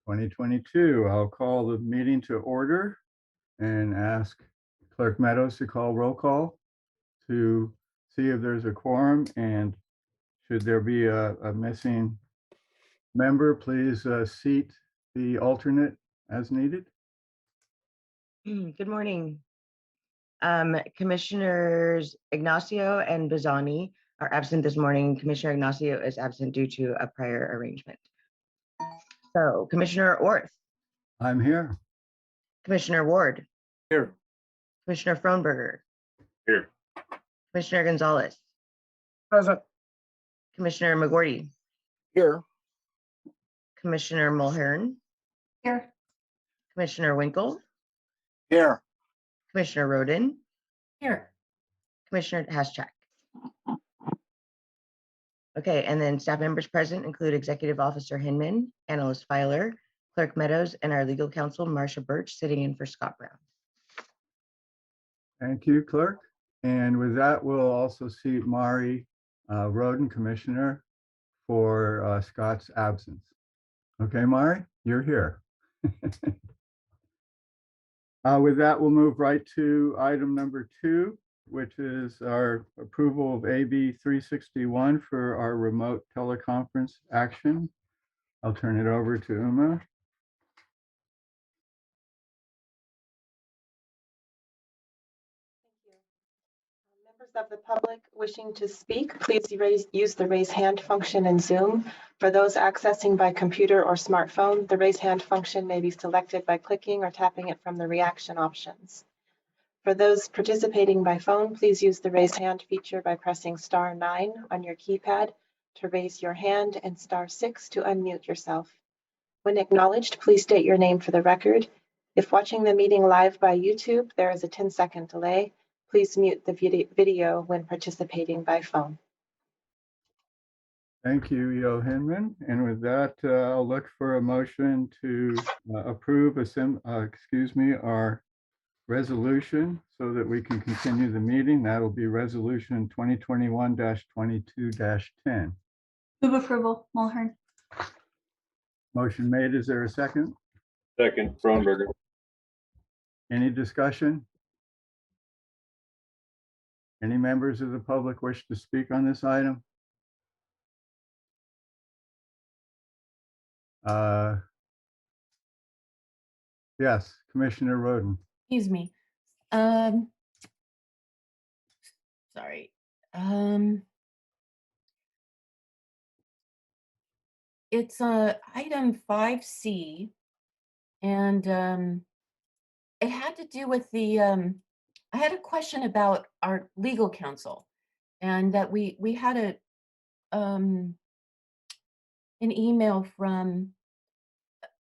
2022. I'll call the meeting to order and ask Clerk Meadows to call roll call to see if there's a quorum, and should there be a missing member, please seat the alternate as needed. Good morning. Commissioners Ignacio and Bizzani are absent this morning. Commissioner Ignacio is absent due to a prior arrangement. So Commissioner Orth. I'm here. Commissioner Ward. Here. Commissioner Frohnberger. Here. Commissioner Gonzalez. Present. Commissioner McGorty. Here. Commissioner Mulhern. Here. Commissioner Winkle. Here. Commissioner Roden. Here. Commissioner Haschak. Okay, and then staff members present include Executive Officer Hinman, Analyst Filer, Clerk Meadows, and our legal counsel, Marsha Birch, sitting in for Scott Brown. Thank you, Clerk. And with that, we'll also seat Mari Roden, Commissioner, for Scott's absence. Okay, Mari, you're here. With that, we'll move right to item number 2, which is our approval of AB 361 for our remote teleconference action. I'll turn it over to Uma. Members of the public wishing to speak, please use the raise hand function in Zoom. For those accessing by computer or smartphone, the raise hand function may be selected by clicking or tapping it from the reaction options. For those participating by phone, please use the raise hand feature by pressing *9 on your keypad to raise your hand and *6 to unmute yourself. When acknowledged, please state your name for the record. If watching the meeting live by YouTube, there is a 10-second delay. Please mute the video when participating by phone. Thank you, Yo Hinman. And with that, I'll look for a motion to approve our resolution so that we can continue the meeting. That'll be resolution 2021-22-10. Move approval, Mulhern. Motion made. Is there a second? Second, Frohnberger. Any discussion? Any members of the public wish to speak on this item? Yes, Commissioner Roden. Excuse me. Sorry. It's item 5C, and it had to do with the. I had a question about our legal counsel, and that we had an email from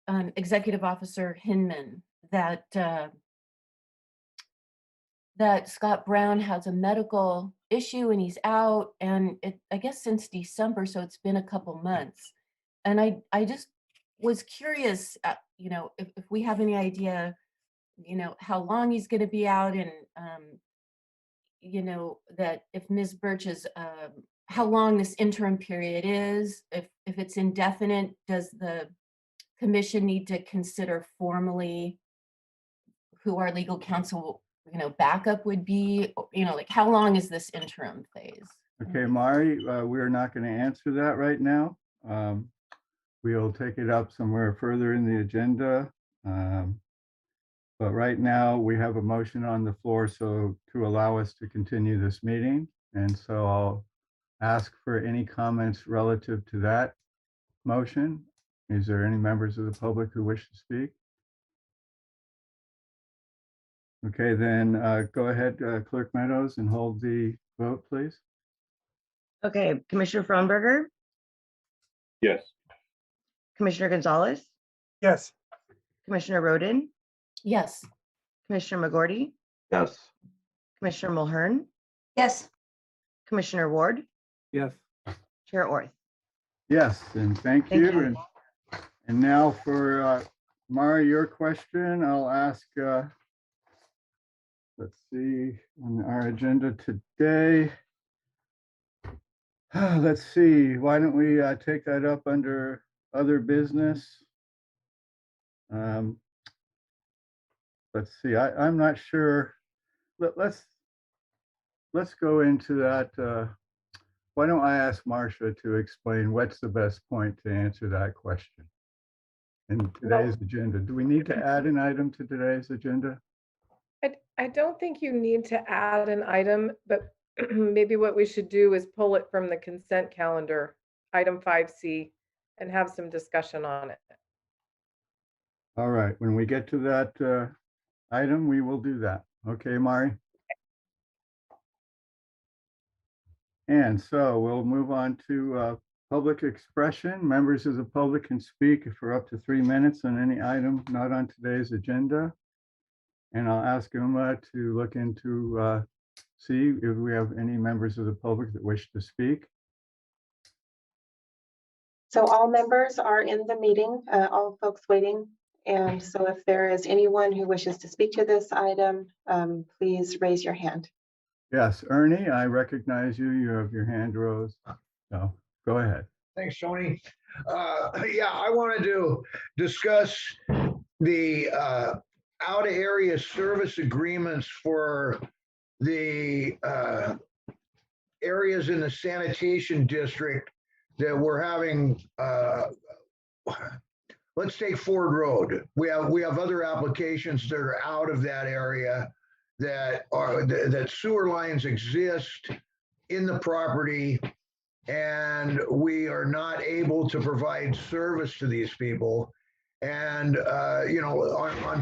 Executive Officer Hinman that that Scott Brown has a medical issue and he's out, and I guess since December, so it's been a couple months. And I just was curious, if we have any idea, how long he's going to be out, and that if Ms. Birch is, how long this interim period is, if it's indefinite, does the commission need to consider formally who our legal counsel, backup would be, like how long is this interim phase? Okay, Mari, we're not going to answer that right now. We'll take it up somewhere further in the agenda. But right now we have a motion on the floor to allow us to continue this meeting. And so I'll ask for any comments relative to that motion. Is there any members of the public who wish to speak? Okay, then go ahead, Clerk Meadows, and hold the vote, please. Okay, Commissioner Frohnberger. Yes. Commissioner Gonzalez. Yes. Commissioner Roden. Yes. Commissioner McGorty. Yes. Commissioner Mulhern. Yes. Commissioner Ward. Yes. Chair Orth. Yes, and thank you. And now for Mari, your question, I'll ask, let's see, on our agenda today. Let's see, why don't we take that up under other business? Let's see, I'm not sure. Let's go into that. Why don't I ask Marcia to explain what's the best point to answer that question in today's agenda? Do we need to add an item to today's agenda? I don't think you need to add an item, but maybe what we should do is pull it from the consent calendar, item 5C, and have some discussion on it. All right, when we get to that item, we will do that. Okay, Mari? And so we'll move on to public expression. Members of the public can speak for up to 3 minutes on any item not on today's agenda. And I'll ask Uma to look into, see if we have any members of the public that wish to speak. So all members are in the meeting, all folks waiting. And so if there is anyone who wishes to speak to this item, please raise your hand. Yes, Ernie, I recognize you. You have your hand rose. So go ahead. Thanks, Tony. Yeah, I wanted to discuss the out-of-area service agreements for the areas in the sanitation district that we're having. Let's take Ford Road. We have other applications that are out of that area that sewer lines exist in the property, and we are not able to provide service to these people. And you know,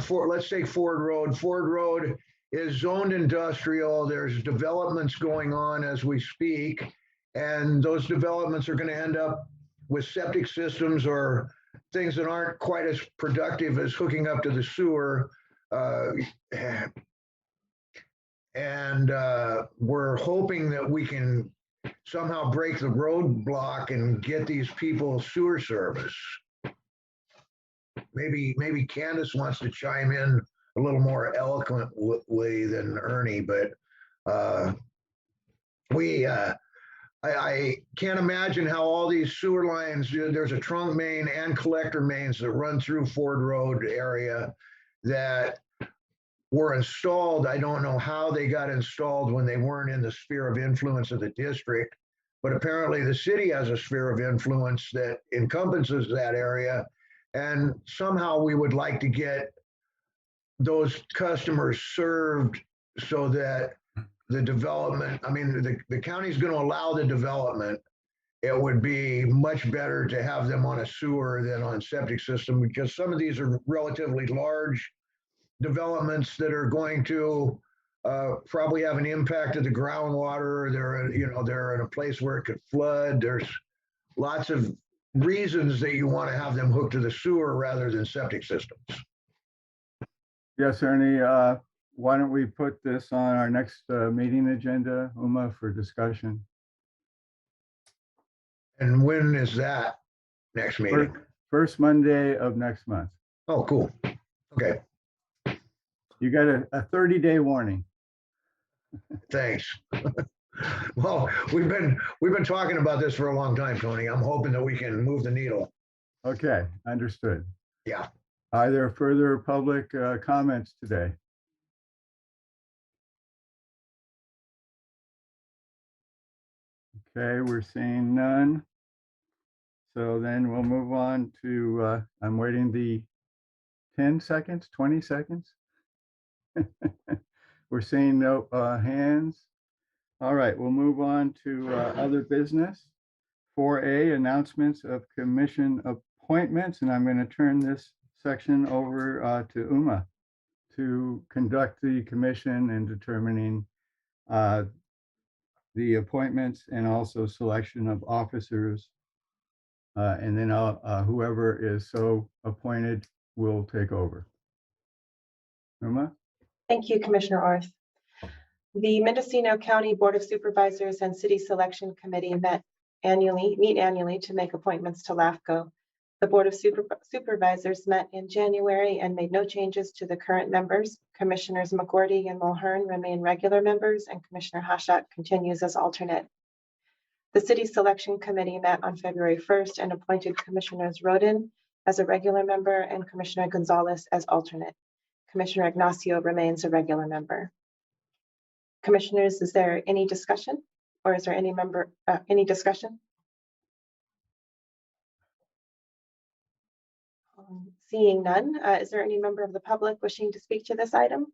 let's take Ford Road. Ford Road is zoned industrial. There's developments going on as we speak, and those developments are going to end up with septic systems or things that aren't quite as productive as hooking up to the sewer. And we're hoping that we can somehow break the roadblock and get these people sewer service. Maybe Candace wants to chime in a little more eloquently than Ernie, but I can't imagine how all these sewer lines, there's a trunk main and collector mains that run through Ford Road area that were installed. I don't know how they got installed when they weren't in the sphere of influence of the district, but apparently the city has a sphere of influence that encompasses that area. And somehow we would like to get those customers served so that the development, I mean, the county's going to allow the development. It would be much better to have them on a sewer than on septic system, because some of these are relatively large developments that are going to probably have an impact to the groundwater. They're in a place where it could flood. There's lots of reasons that you want to have them hooked to the sewer rather than septic systems. Yes, Ernie, why don't we put this on our next meeting agenda, Uma, for discussion? And when is that next meeting? First Monday of next month. Oh, cool. Okay, You got a 30-day warning. thanks. Well, we've been talking about this for a long time, Tony. I'm hoping that we can move the needle. Okay, understood. Yeah. Are there further public comments today? Okay, we're seeing none. So then we'll move on to, I'm waiting the 10 seconds, 20 seconds. We're seeing no hands. All right, we'll move on to other business. 4A, announcements of commission appointments, and I'm going to turn this section over to Uma to conduct the commission in determining the appointments and also selection of officers. And then whoever is so appointed will take over. Uma? Thank you, Commissioner Orth. The Mendocino County Board of Supervisors and City Selection Committee meet annually to make appointments to LAFCO. The Board of Supervisors met in January and made no changes to the current members. Commissioners McGordy and Mulhern remain regular members, and Commissioner Hashak continues as alternate. The City Selection Committee met on February 1st and appointed Commissioners Roden as a regular member and Commissioner Gonzalez as alternate. Commissioner Ignacio remains a regular member. Commissioners, is there any discussion, or is there any discussion? Seeing none, is there any member of the public wishing to speak to this item?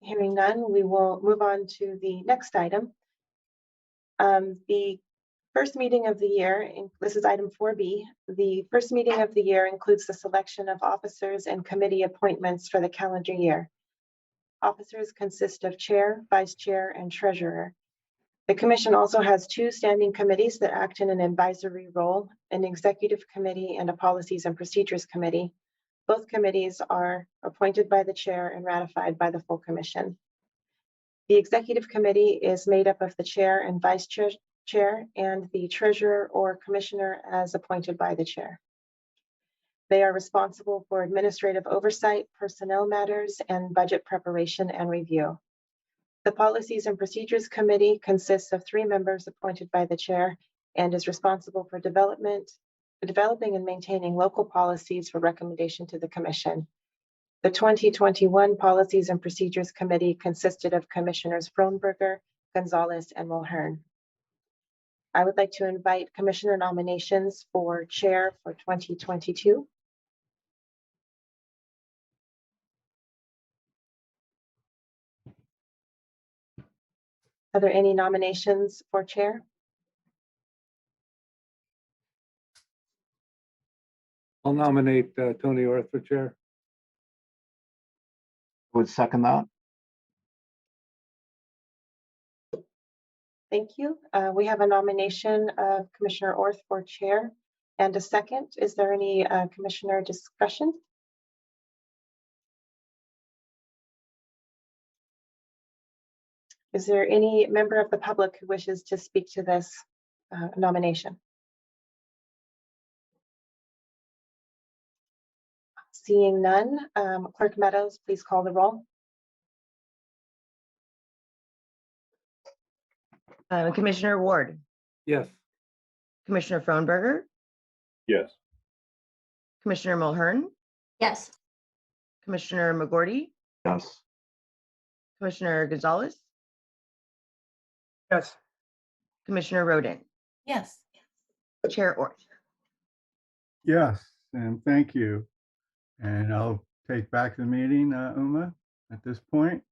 Hearing none, we will move on to the next item. The first meeting of the year, this is item 4B. The first meeting of the year includes the selection of officers and committee appointments for the calendar year. Officers consist of chair, vice chair, and treasurer. The commission also has 2 standing committees that act in an advisory role, an executive committee and a policies and procedures committee. Both committees are appointed by the chair and ratified by the full commission. The executive committee is made up of the chair and vice chair and the treasurer or commissioner as appointed by the chair. They are responsible for administrative oversight, personnel matters, and budget preparation and review. The Policies and Procedures Committee consists of 3 members appointed by the chair and is responsible for developing and maintaining local policies for recommendation to the commission. The 2021 Policies and Procedures Committee consisted of Commissioners Frohnberger, Gonzalez, and Mulhern. I would like to invite commissioner nominations for chair for 2022. Are there any nominations for chair? I'll nominate Tony Orth for chair. Would second that. Thank you. We have a nomination of Commissioner Orth for chair and a second. Is there any commissioner discussion? Is there any member of the public who wishes to speak to this nomination? Seeing none, Clerk Meadows, please call the roll. Commissioner Ward, Yes. Commissioner Frohnberger, Yes. Commissioner Mulhern, Yes. Commissioner McGorty, Yes. Commissioner Gonzalez, Yes. Commissioner Roden, Yes. Chair Orth. Yes, and thank you. And I'll take back the meeting, Uma, at this point.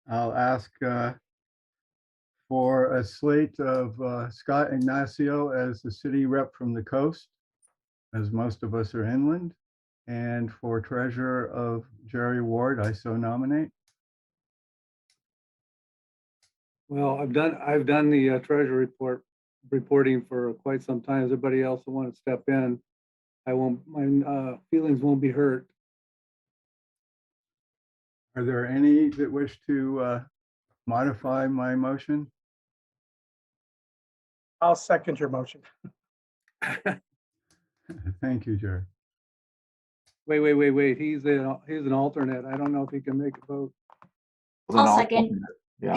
I'll ask for a slate of Scott Ignacio as the city rep from the coast, as most of us are inland. And for treasurer of Jerry Ward, I so nominate. Well, I've done the treasury reporting for quite some time. Everybody else who want to step in, my feelings won't be hurt. Are there any that wish to modify my motion? I'll second your motion. Thank you, Jerry. Wait. He's an alternate. I don't know if he can make a vote. I'll second. Yeah.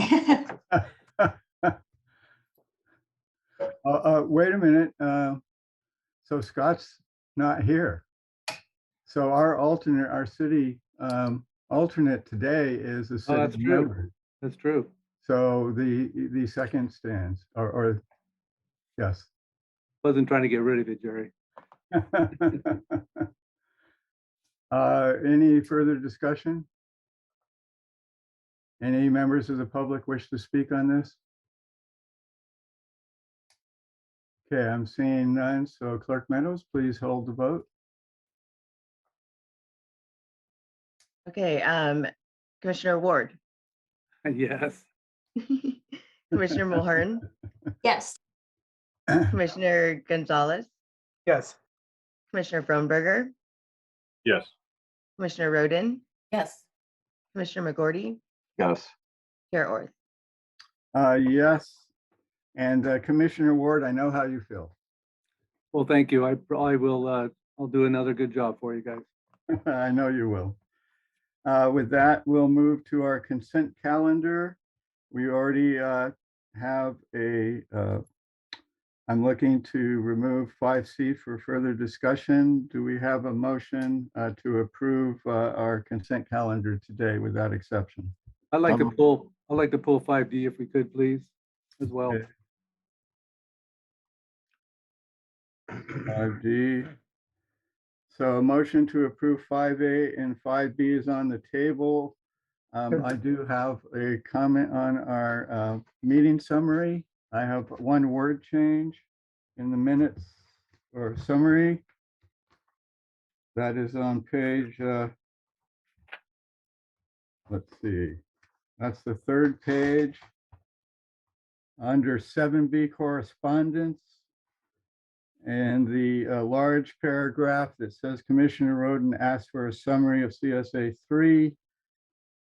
Wait a minute. So Scott's not here. So our city alternate today is the city that's true. member. That's true. So the second stands, or yes. Wasn't trying to get rid of it, Jerry. Any further discussion? Any members of the public wish to speak on this? Okay, I'm seeing none. So Clerk Meadows, please hold the vote. Okay, Commissioner Ward, Yes. Commissioner Mulhern, Yes. Commissioner Gonzalez, Yes. Commissioner Frohnberger, Yes. Commissioner Roden, Yes. Commissioner McGorty, Yes. Chair Orth. Yes. And Commissioner Ward, I know how you feel. Well, thank you. I probably will. I'll do another good job for you guys. I know you will. With that, we'll move to our consent calendar. We already have a I'm looking to remove 5C for further discussion. Do we have a motion to approve our consent calendar today without exception? I'd like to pull 5D if we could, please, as well. Okay. 5D. So a motion to approve 5A and 5B is on the table. I do have a comment on our meeting summary. I have one word change in the minutes or summary. That is on page, let's see, that's the third page. Under 7B correspondence. And the large paragraph that says Commissioner Roden asked for a summary of CSA 3.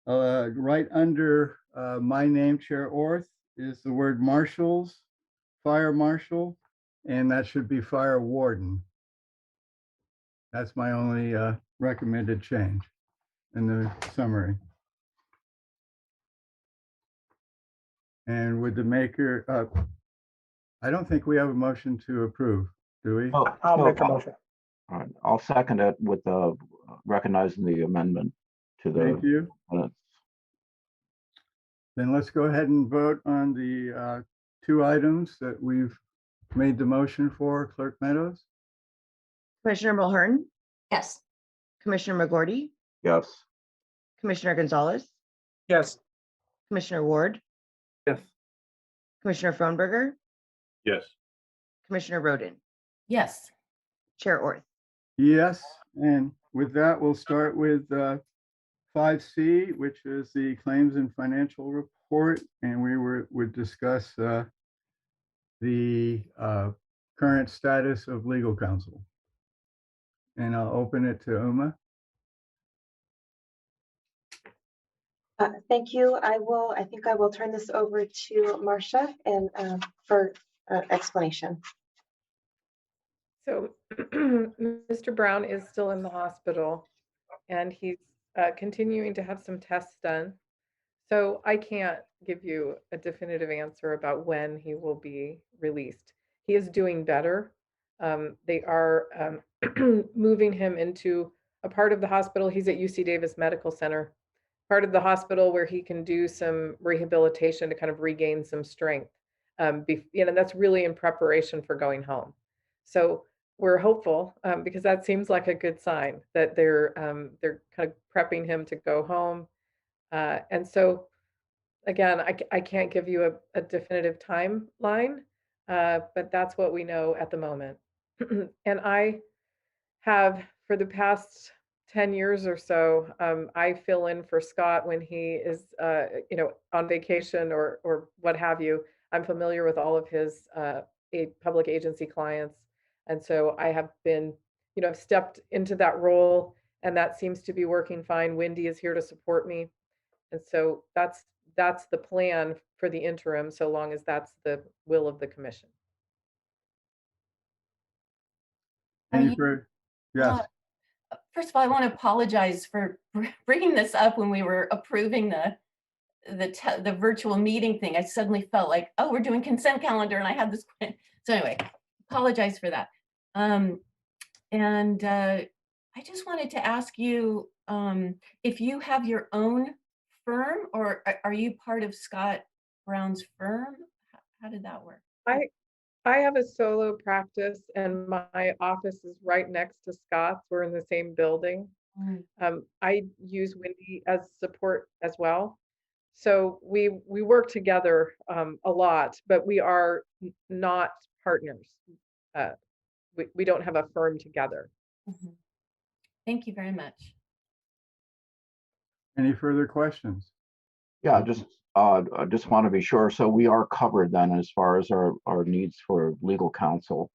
Right under my name, Chair Orth, is the word marshals, fire marshal, and that should be fire warden. That's my only recommended change in the summary. And with the maker, I don't think we have a motion to approve, do we? Oh, I'll no, make a motion. All right, I'll second it with recognizing the amendment to Thank the you. minutes. Then let's go ahead and vote on the two items that we've made the motion for. Clerk Meadows? Commissioner Mulhern, Yes. Commissioner McGorty, Yes. Commissioner Gonzalez, Yes. Commissioner Ward, Yes. Commissioner Frohnberger, Yes. Commissioner Roden, Yes. Chair Orth. Yes, and with that, we'll start with 5C, which is the claims and financial report, and we would discuss the current status of legal counsel. And I'll open it to Uma. Thank you. I think I will turn this over to Marcia and for explanation. So Mr. Brown is still in the hospital and he's continuing to have some tests done. So I can't give you a definitive answer about when he will be released. He is doing better. They are moving him into a part of the hospital. He's at UC Davis Medical Center, part of the hospital where he can do some rehabilitation to kind of regain some strength. That's really in preparation for going home. So we're hopeful because that seems like a good sign that they're kind of prepping him to go home. And so, again, I can't give you a definitive timeline, but that's what we know at the moment. And I have, for the past 10 years or so, I fill in for Scott when he is, on vacation or what have you. I'm familiar with all of his public agency clients. And so I have been, stepped into that role, and that seems to be working fine. Wendy is here to support me. And so that's the plan for the interim, so long as that's the will of the commission. Any further? Yes. First of all, I want to apologize for bringing this up when we were approving the virtual meeting thing. I suddenly felt like, oh, we're doing consent calendar, and I had this. So anyway, apologize for that. I just wanted to ask you if you have your own firm, or are you part of Scott Brown's firm? How did that work? I have a solo practice, and my office is right next to Scott's. We're in the same building. I use Wendy as support as well. So we work together a lot, but we are not partners. We don't have a firm together. Mm-hmm. Thank you very much. Any further questions? Yeah, I just want to be sure. So we are covered then as far as our needs for legal counsel.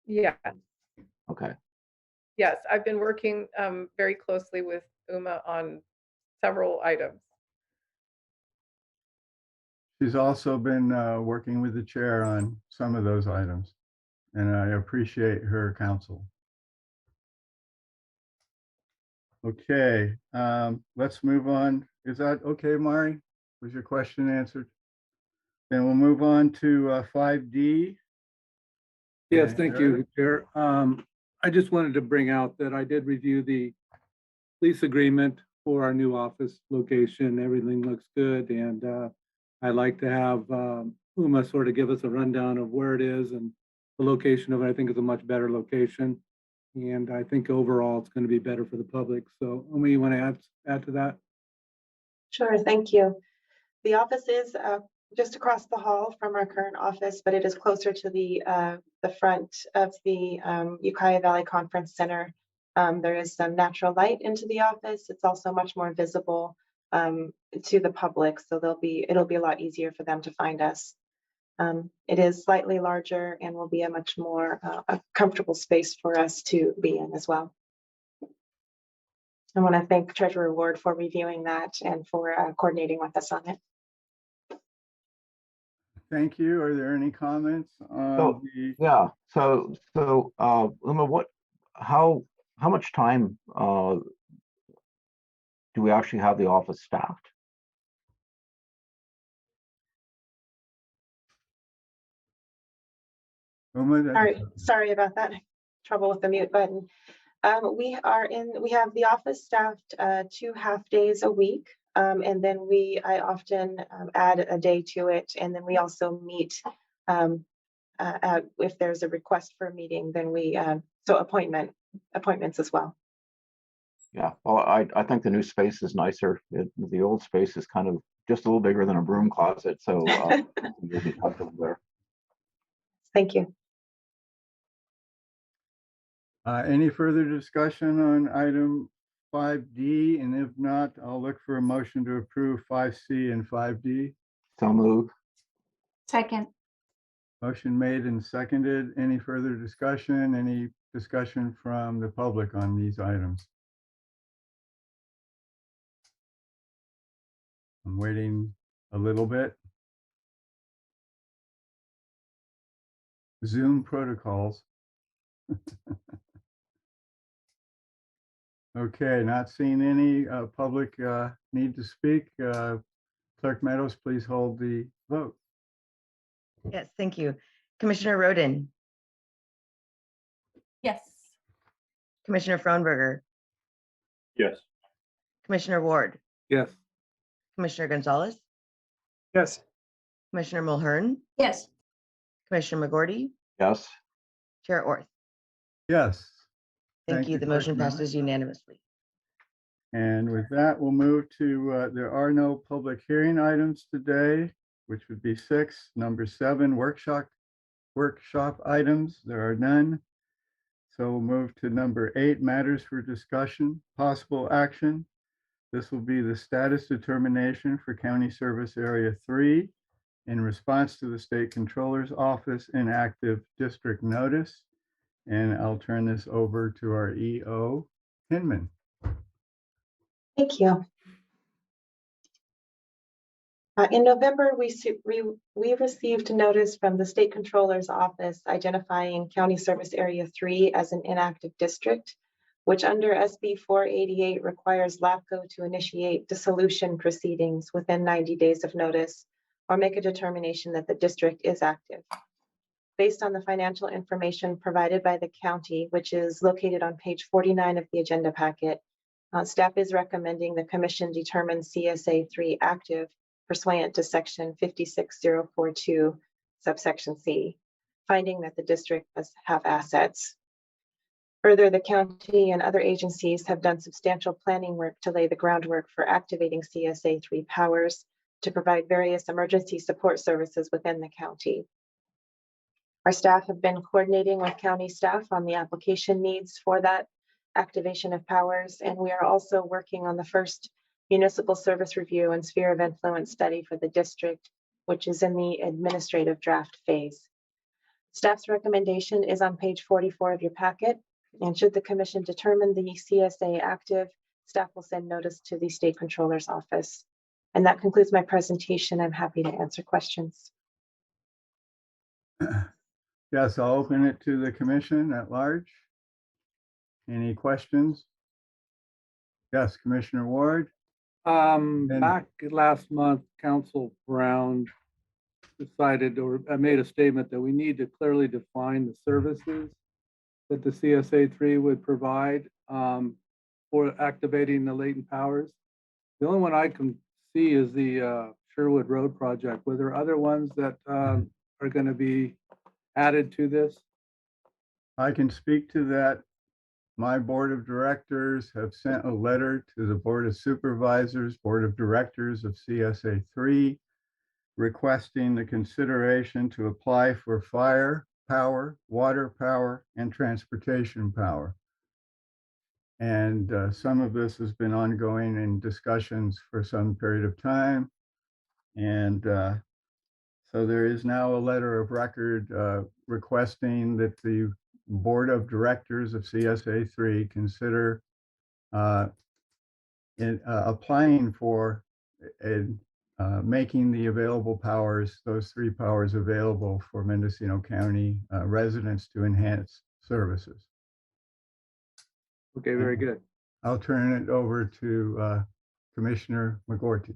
Yeah. Okay. Yes, I've been working very closely with Uma on several items. She's also been working with the chair on some of those items, and I appreciate her counsel. Okay, let's move on. Is that okay, Mari? Was your question answered? Then we'll move on to 5D. Yes, And thank Eric? you, Chair. I just wanted to bring out that I did review the lease agreement for our new office location. Everything looks good, and I'd like to have Uma sort of give us a rundown of where it is and the location of it. I think it's a much better location, and I think overall it's going to be better for the public. So, Uma, you want to add to that? Sure, thank you. The office is just across the hall from our current office, but it is closer to the front of the Ukiah Valley Conference Center. There is some natural light into the office. It's also much more visible to the public, so it'll be a lot easier for them to find us. It is slightly larger and will be a much more a comfortable space for us to be in as well. I want to thank Treasurer Ward for reviewing that and for coordinating with us on it. Thank you. Are there any comments on the? Yeah, so Uma, how much time do we actually have the office staffed? Sorry about that. Trouble with the mute button. We have the office staffed 2 half days a week. And then I often add a day to it. And then we also meet if there's a request for a meeting, then so appointments as well. Yeah, well, I think the new space is nicer. The old space is kind of just a little bigger than a broom closet. So you'll be comfortable there. Thank you. Any further discussion on item 5D? And if not, I'll look for a motion to approve 5C and 5D. So move. Second. Motion made and seconded. Any further discussion? Any discussion from the public on these items? I'm waiting a little bit. Zoom protocols. Okay, not seeing any public need to speak. Clerk Meadows, please hold the vote. Yes, thank you. Commissioner Roden, Yes. Commissioner Frohnberger, Yes. Commissioner Ward, Yes. Commissioner Gonzalez, Yes. Commissioner Mulhern, Yes. Commissioner McGorty, Yes. Chair Orth. Yes. Thank you. The Clerk motion Meadows. passes unanimously. And with that, we'll move to, there are no public hearing items today, which would be 6. Number 7, workshop items. There are none. So we'll move to number 8, matters for discussion, possible action. This will be the status determination for County Service Area 3 in response to the State Controller's Office Inactive District Notice. And I'll turn this over to our EO, Hinman. Thank you. In November, we received notice from the State Controller's Office identifying County Service Area 3 as an inactive district, which under SB 488 requires LAFCO to initiate dissolution proceedings within 90 days of notice or make a determination that the district is active. Based on the financial information provided by the county, which is located on page 49 of the agenda packet, staff is recommending the commission determine CSA 3 active pursuant to section 56042, subsection C, finding that the district must have assets. Further, the county and other agencies have done substantial planning work to lay the groundwork for activating CSA 3 powers to provide various emergency support services within the county. Our staff have been coordinating with county staff on the application needs for that activation of powers, and we are also working on the first municipal service review and sphere of influence study for the district, which is in the administrative draft phase. Staff's recommendation is on page 44 of your packet, and should the commission determine the CSA active, staff will send notice to the State Controller's Office. And that concludes my presentation. I'm happy to answer questions. Yes, I'll open it to the commission at large. Any questions? Yes, Commissioner Ward. Back last month, Council Brown decided or I made a statement that we need to clearly define the services that the CSA3 would provide for activating the latent powers. The only one I can see is the Sherwood Road project. Were there other ones that are going to be added to this? I can speak to that. My board of directors have sent a letter to the Board of Supervisors, Board of Directors of CSA3, requesting the consideration to apply for fire power, water power, and transportation power. And some of this has been ongoing in discussions for some period of time. And so there is now a letter of record requesting that the Board of Directors of CSA3 consider applying for making the available powers, those 3 powers available for Mendocino County residents to enhance services. Okay, very good. I'll turn it over to Commissioner McGorty.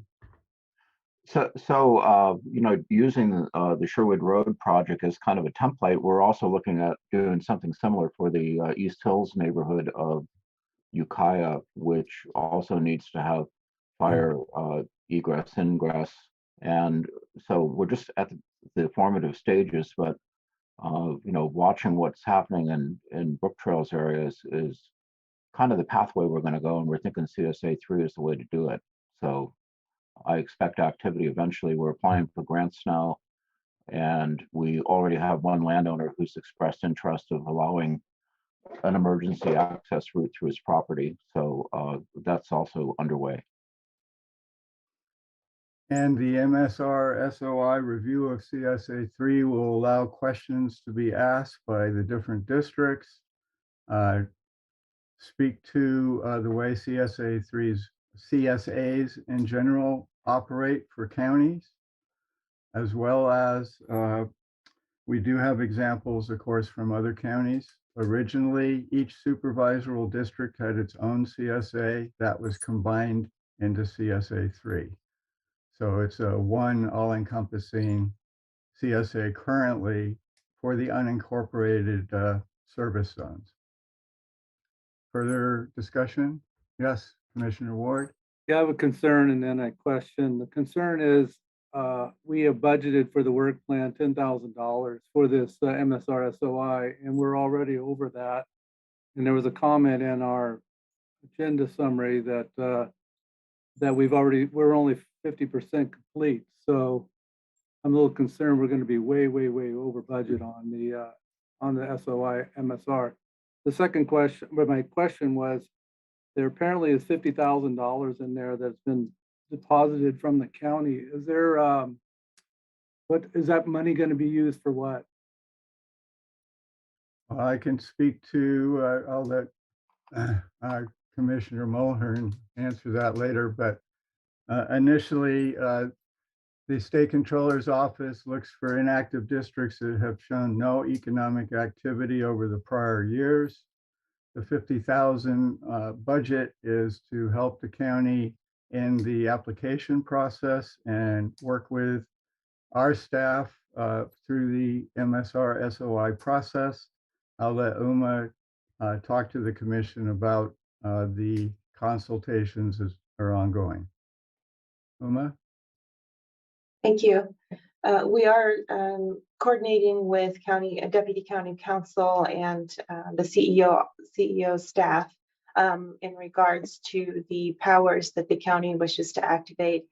So you know, using the Sherwood Road project as kind of a template, we're also looking at doing something similar for the East Hills neighborhood of Ukiah, which also needs to have fire egress, ingress. And so we're just at the formative stages, but you know, watching what's happening in Brook Trails areas is kind of the pathway we're going to go, and we're thinking CSA3 is the way to do it. So I expect activity eventually. We're applying for grants now, and we already have one landowner who's expressed interest of allowing an emergency access route through his property. So that's also underway. And the MSR SOI review of CSA3 will allow questions to be asked by the different districts, speak to the way CSAs in general operate for counties, as well as we do have examples, of course, from other counties. Originally, each supervisory district had its own CSA that was combined into CSA3. So it's a one all-encompassing CSA currently for the unincorporated service zones. Further discussion? Yes, Commissioner Ward. Yeah, I have a concern and then a question. The concern is we have budgeted for the work plan $10,000 for this MSR SOI, and we're already over that. And there was a comment in our agenda summary that we're only 50% complete. So I'm a little concerned we're going to be way over budget on the SOI MSR. The second question, but my question was, there apparently is $50,000 in there that's been deposited from the county. Is there what is that money going to be used for? What? I can speak to, I'll let Commissioner Mulhern answer that later, but initially, the State Controller's Office looks for inactive districts that have shown no economic activity over the prior years. The 50,000 budget is to help the county in the application process and work with our staff through the MSR SOI process. I'll let Uma talk to the commission about the consultations that are ongoing. Uma? Thank you. We are coordinating with Deputy County Counsel and the CEO staff in regards to the powers that the county wishes to activate,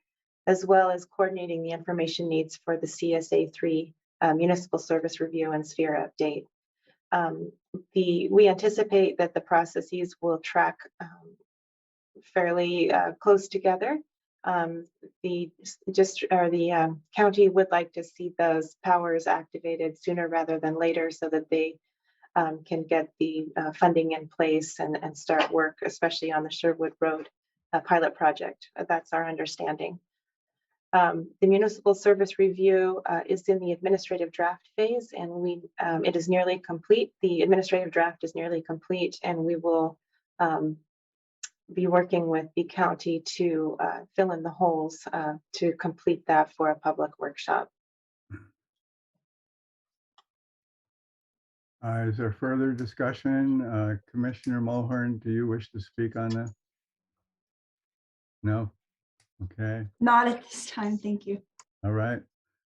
as well as coordinating the information needs for the CSA3 municipal service review and sphere update. We anticipate that the processes will track fairly close together. The county would like to see those powers activated sooner rather than later so that they can get the funding in place and start work, especially on the Sherwood Road pilot project. That's our understanding. The municipal service review is in the administrative draft phase, and it is nearly complete. The administrative draft is nearly complete, and we will be working with the county to fill in the holes to complete that for a public workshop. Is there further discussion? Commissioner Mulhern, do you wish to speak on this? No? Okay, Not at this time, thank you. all right.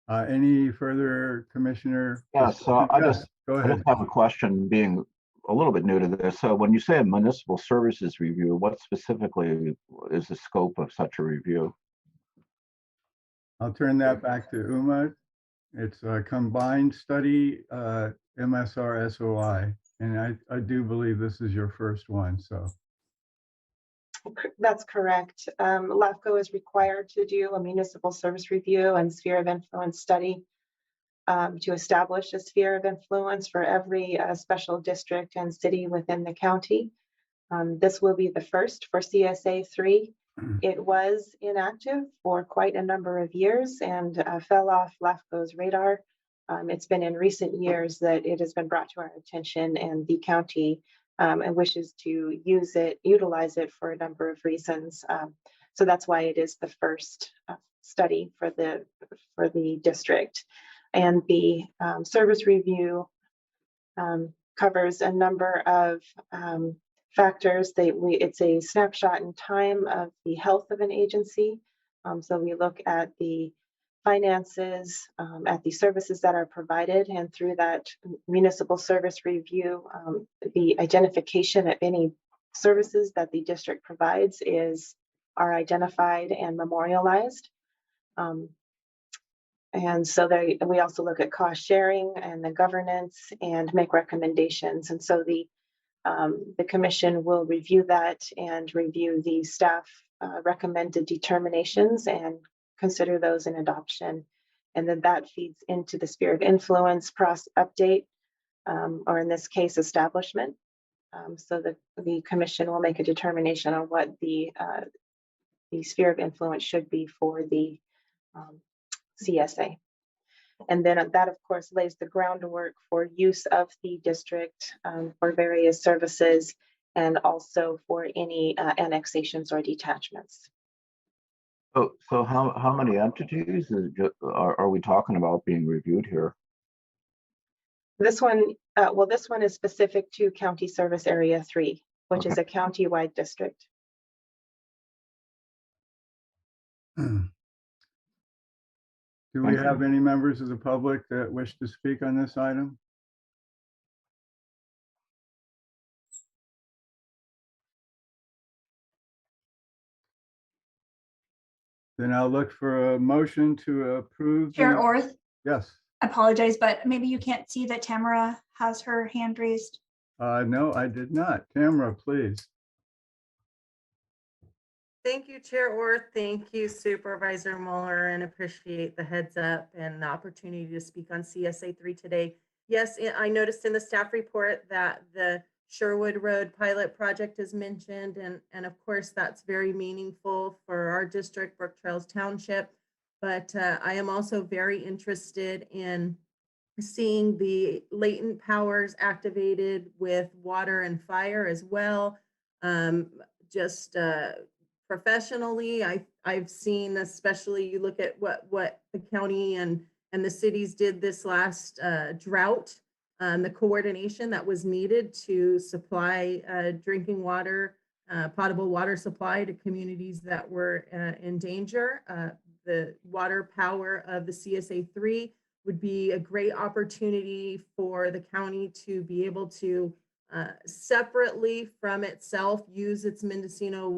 Any further commissioner? Yeah, so Yes, go I ahead. just have a question, being a little bit new to this. So when you say a municipal services review, what specifically is the scope of such a review? I'll turn that back to Uma. It's a combined study, MSR SOI, and I do believe this is your first one, so. That's correct. LAFCO is required to do a municipal service review and sphere of influence study to establish a sphere of influence for every special district and city within the county. This will be the first for CSA 3. It was inactive for quite a number of years and fell off LAFCO's radar. It's been in recent years that it has been brought to our attention, and the county and wishes to utilize it for a number of reasons. So that's why it is the first study for the district. And the service review covers a number of factors. It's a snapshot in time of the health of an agency. So we look at the finances, at the services that are provided, and through that municipal service review, the identification of any services that the district provides are identified and memorialized. And so we also look at cost sharing and the governance and make recommendations. And so the commission will review that and review the staff recommended determinations and consider those in adoption. And then that feeds into the sphere of influence update, or in this case, establishment. So the commission will make a determination on what the sphere of influence should be for the CSA. And then that, of course, lays the groundwork for use of the district for various services and also for any annexations or detachments. So how many entities are we talking about being reviewed here? This one, this one is specific to County Service Area 3, which is a county-wide district. Do we have any members of the public that wish to speak on this item? Then I'll look for a motion to approve. Chair Orth, Yes. I apologize, but maybe you can't see that Tamara has her hand raised. No, I did not. Tamara, please. Thank you, Chair Orth. Thank you, Supervisor Mueller, and appreciate the heads up and the opportunity to speak on CSA 3 today. Yes, I noticed in the staff report that the Sherwood Road pilot project is mentioned, and of course that's very meaningful for our district, Brook Trails Township. But I am also very interested in seeing the latent powers activated with water and fire as well. Professionally, I've seen, especially you look at what the county and the cities did this last drought, the coordination that was needed to supply drinking water, potable water supply to communities that were in danger. The water power of the CSA 3 would be a great opportunity for the county to be able to separately from itself use its Mendocino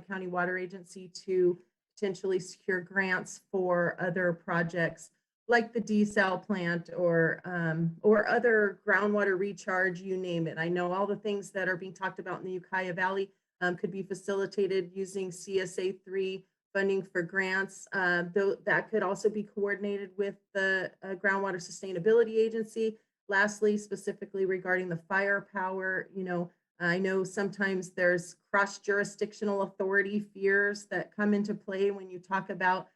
County Water Agency to potentially secure grants for other projects like the desal plant or other groundwater recharge, you name it. I know all the things that are being talked about in the Ukiah Valley could be facilitated using CSA 3 funding for grants. Though that could also be coordinated with the Groundwater Sustainability Agency. Lastly, specifically regarding the firepower, I know sometimes there's cross-jurisdictional authority fears that come into play when you talk about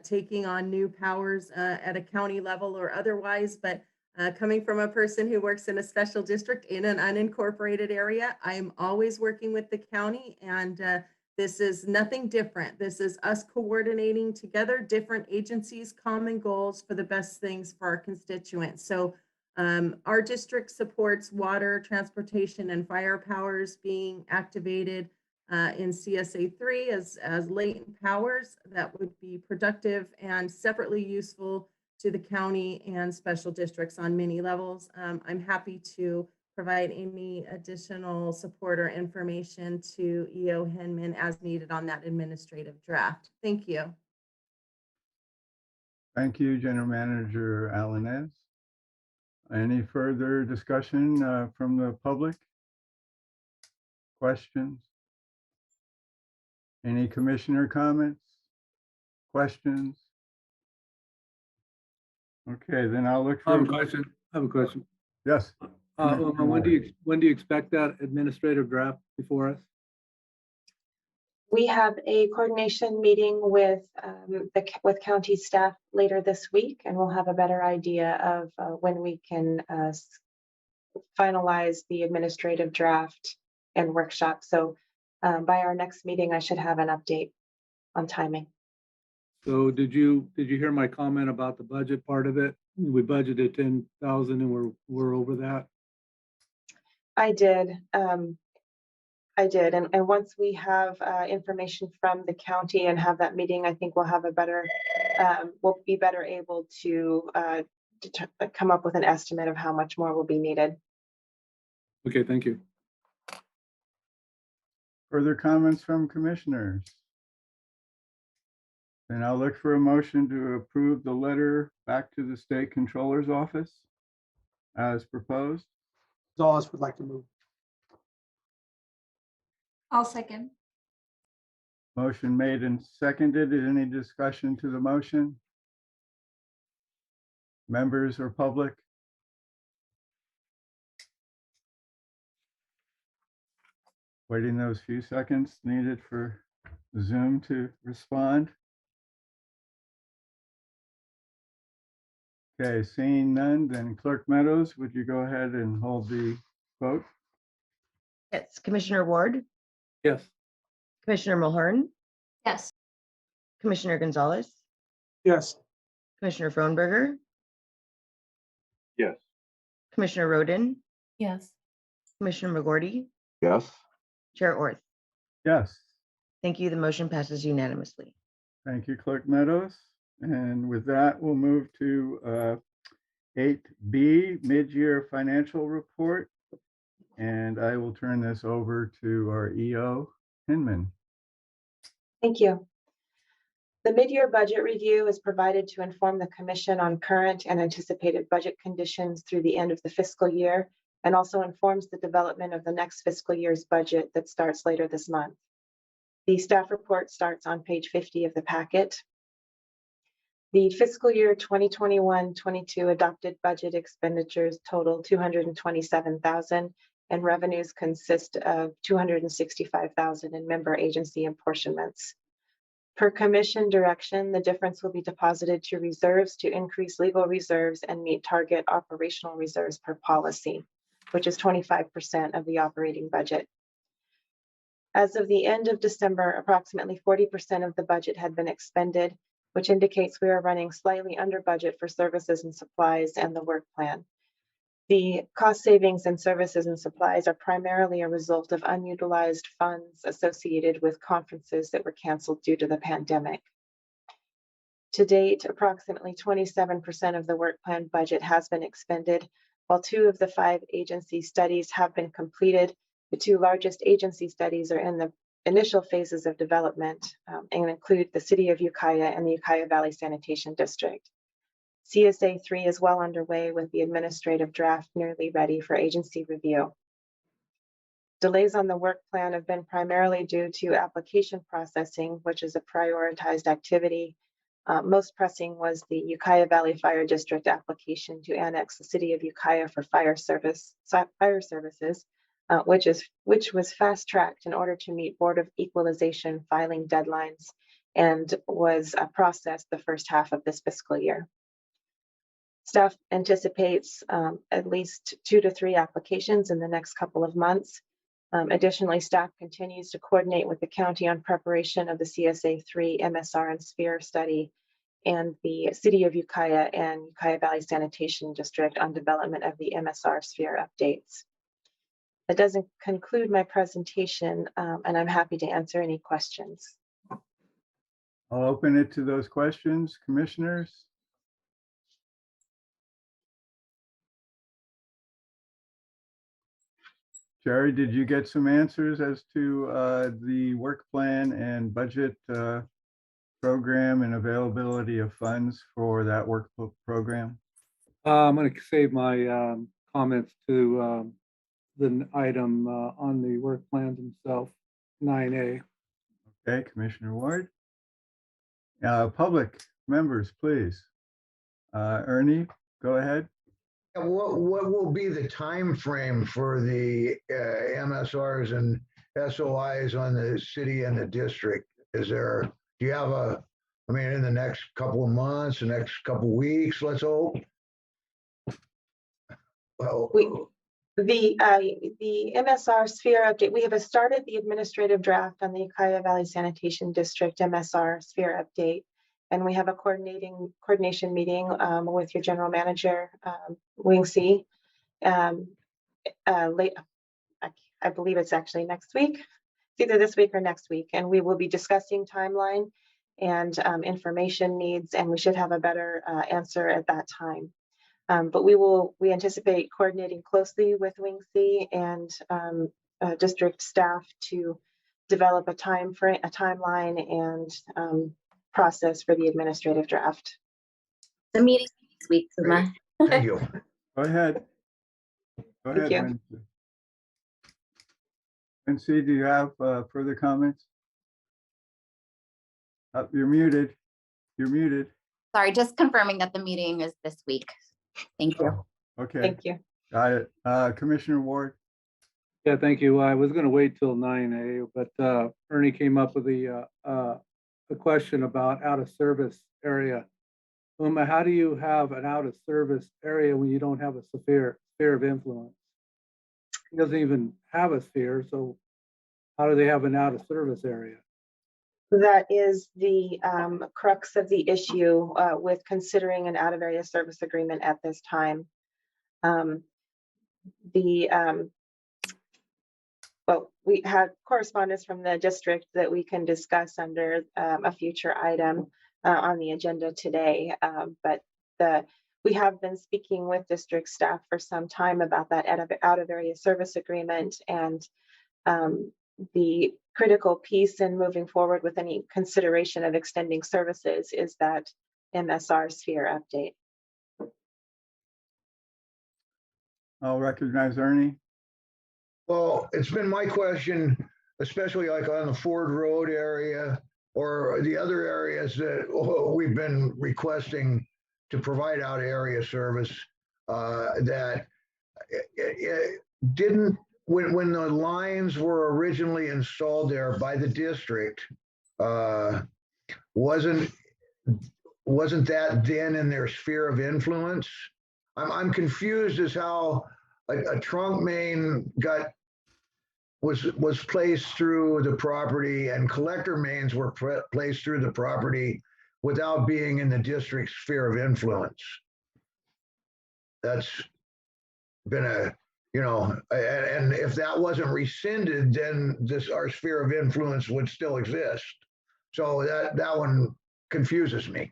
taking on new powers at a county level or otherwise. But coming from a person who works in a special district in an unincorporated area, I'm always working with the county, and this is nothing different. This is us coordinating together different agencies, common goals for the best things for our constituents. So Our district supports water, transportation, and fire powers being activated in CSA 3 as latent powers that would be productive and separately useful to the county and special districts on many levels. I'm happy to provide any additional support or information to EO Hinman as needed on that administrative draft. Thank you. Thank you, General Manager Alanes. Any further discussion from the public? Questions? Any commissioner comments? Questions? Okay, then I'll look I have for. a question. I have a question. Yes. Uma, when do you expect that administrative draft before us? We have a coordination meeting with county staff later this week, and we'll have a better idea of when we can finalize the administrative draft and workshop. So by our next meeting, I should have an update on timing. So did you hear my comment about the budget part of it? We budgeted 10,000 and we're over that. I did. And once we have information from the county and have that meeting, I think we'll have a better, we'll be better able to come up with an estimate of how much more will be needed. Okay, thank you. Further comments from commissioners? Then I'll look for a motion to approve the letter back to the State Controller's Office as proposed. Gonzalez would like to move. I'll second. Motion made and seconded. Is any discussion to the motion? Members or public? Waiting those few seconds needed for Zoom to respond. Okay, seeing none, then Clerk Meadows, would you go ahead and hold the vote? Yes, Commissioner Ward, Yes. Commissioner Mulhern, Yes. Commissioner Gonzalez, Yes. Commissioner Frohnberger, Yes. Commissioner Roden, Yes. Commissioner McGorty, Yes. Chair Orth. Yes. Thank you. The motion passes unanimously. Thank you, Clerk Meadows. And with that, we'll move to 8B, Mid-Year Financial Report. And I will turn this over to our EO, Hinman. Thank you. The mid-year budget review is provided to inform the Commission on current and anticipated budget conditions through the end of the fiscal year, and also informs the development of the next fiscal year's budget that starts later this month. The staff report starts on page 50 of the packet. The fiscal year 2021-22 adopted budget expenditures total $227,000, and revenues consist of $265,000 in member agency apportionments. Per Commission direction, the difference will be deposited to reserves to increase legal reserves and meet target operational reserves per policy, which is 25% of the operating budget. As of the end of December, approximately 40% of the budget had been expended, which indicates we are running slightly under budget for services and supplies and the work plan. The cost savings in services and supplies are primarily a result of unutilized funds associated with conferences that were canceled due to the pandemic. To date, approximately 27% of the work plan budget has been expended, while 2 of the 5 agency studies have been completed. The 2 largest agency studies are in the initial phases of development and include the City of Ukiah and the Ukiah Valley Sanitation District. CSA 3 is well underway with the administrative draft nearly ready for agency review. Delays on the work plan have been primarily due to application processing, which is a prioritized activity. Most pressing was the Ukiah Valley Fire District application to annex the City of Ukiah for fire services, which was fast-tracked in order to meet Board of Equalization filing deadlines and was processed the first half of this fiscal year. Staff anticipates at least 2 to 3 applications in the next couple of months. Additionally, staff continues to coordinate with the county on preparation of the CSA 3 MSR and Sphere study and the City of Ukiah and Ukiah Valley Sanitation District on development of the MSR sphere updates. That doesn't conclude my presentation, and I'm happy to answer any questions. I'll open it to those questions, commissioners. Jerry, did you get some answers as to the work plan and budget program and availability of funds for that work program? I'm going to save my comments to the item on the work plan themselves, 9A. Okay, Commissioner Ward. Public members, please. Ernie, go ahead. What will be the time frame for the MSRs and SOIs on the city and the district? Do you have in the next couple of months, the next couple of weeks, let's hope? Well, The MSR sphere update, we have started the administrative draft on the Ukiah Valley Sanitation District MSR sphere update. And we have a coordination meeting with your general manager, Wing C, late, I believe it's actually next week. It's either this week or next week. And we will be discussing timeline and information needs, and we should have a better answer at that time. But we anticipate coordinating closely with Wing C and district staff to develop a timeline and process for the administrative draft. The meeting next week, Suma. thank you. Go ahead. Go Thank ahead, you. Lindsay, do you have further comments? You're muted. You're muted. Sorry, just confirming that the meeting is this week. Thank you. Oh, okay. Thank you. Got it. Commissioner Ward. Yeah, thank you. I was going to wait till 9A, but Ernie came up with the question about out of service area. How do you have an out of service area when you don't have a sphere of influence? He doesn't even have a sphere, so how do they have an out of service area? That is the crux of the issue with considering an out of area service agreement at this time. Well, we had correspondence from the district that we can discuss under a future item on the agenda today. But we have been speaking with district staff for some time about that out of area service agreement, and the critical piece in moving forward with any consideration of extending services is that MSR sphere update. I'll recognize Ernie. Well, it's been my question, especially like on the Ford Road area or the other areas that we've been requesting to provide out area service, that it didn't, when the lines were originally installed there by the district, wasn't that then in their sphere of influence? I'm confused as how a trunk main was placed through the property and collector mains were placed through the property without being in the district's sphere of influence. That's been and if that wasn't rescinded, then our sphere of influence would still exist. So that one confuses me.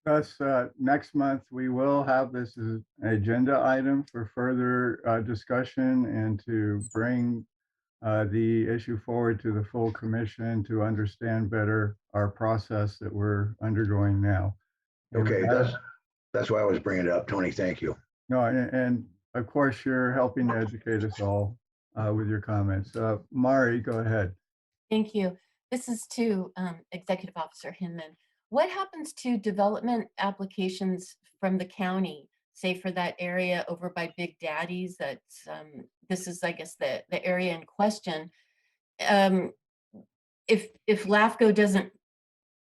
Thus, next month, we will have this as an agenda item for further discussion and to bring the issue forward to the full commission to understand better our process that we're undergoing now. Okay, that's why I was bringing it up, Tony. Thank you. No, and of course, you're helping to educate us all with your comments. Mari, go ahead. Thank you. This is to Executive Officer Hinman. What happens to development applications from the county, say for that area over by Big Daddy's? That's this is, I guess, the area in question. If LAFCO doesn't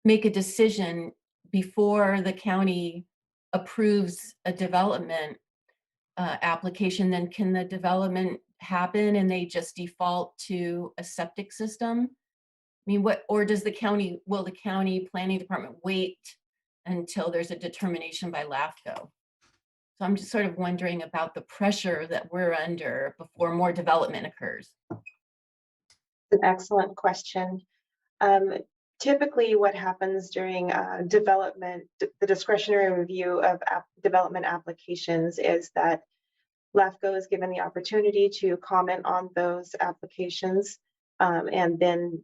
make a decision before the county approves a development application, then can the development happen and they just default to a septic system? I mean, or will the county planning department wait until there's a determination by LAFCO. So I'm just sort of wondering about the pressure that we're under before more development occurs. An excellent question. Typically, what happens during development, the discretionary review of development applications, is that LAFCO is given the opportunity to comment on those applications, and then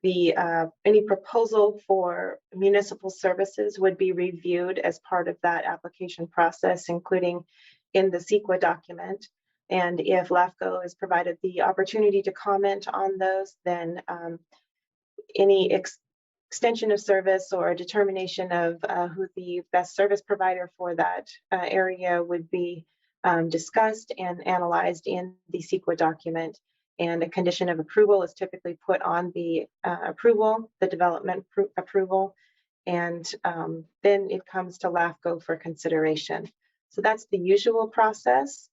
any proposal for municipal services would be reviewed as part of that application process, including in the CEQA document. And if LAFCO is provided the opportunity to comment on those, then any extension of service or a determination of who the best service provider for that area would be discussed and analyzed in the CEQA document. And a condition of approval is typically put on the approval, the development approval, and then it comes to LAFCO for consideration. So that's the usual process.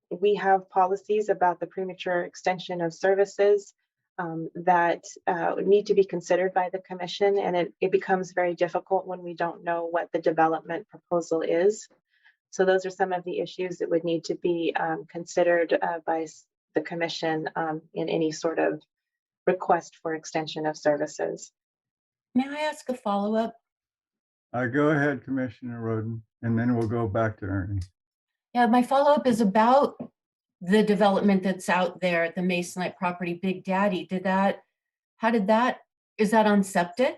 We have policies about the premature extension of services that need to be considered by the commission, and it becomes very difficult when we don't know what the development proposal is. So those are some of the issues that would need to be considered by the commission in any sort of request for extension of services. May I ask a follow-up? Go ahead, Commissioner Roden, and then we'll go back to Ernie. Yeah, my follow-up is about the development that's out there at the Masonite property, Big Daddy. Is that on septic?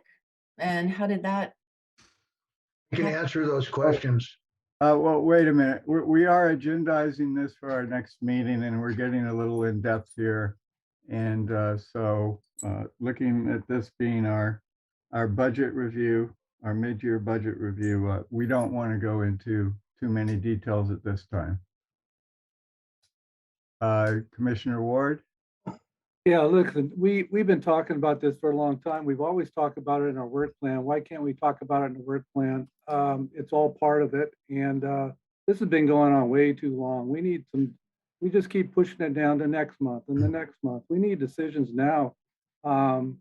And how did that? You can answer those questions. Well, wait a minute. We are agendizing this for our next meeting, and we're getting a little in depth here. And so looking at this being our budget review, our mid-year budget review, we don't want to go into too many details at this time. Commissioner Ward? Yeah, look, we've been talking about this for a long time. We've always talked about it in our work plan. Why can't we talk about it in the work plan? It's all part of it. And this has been going on way too long. We just keep pushing it down to next month and the next month. We need decisions now. I'm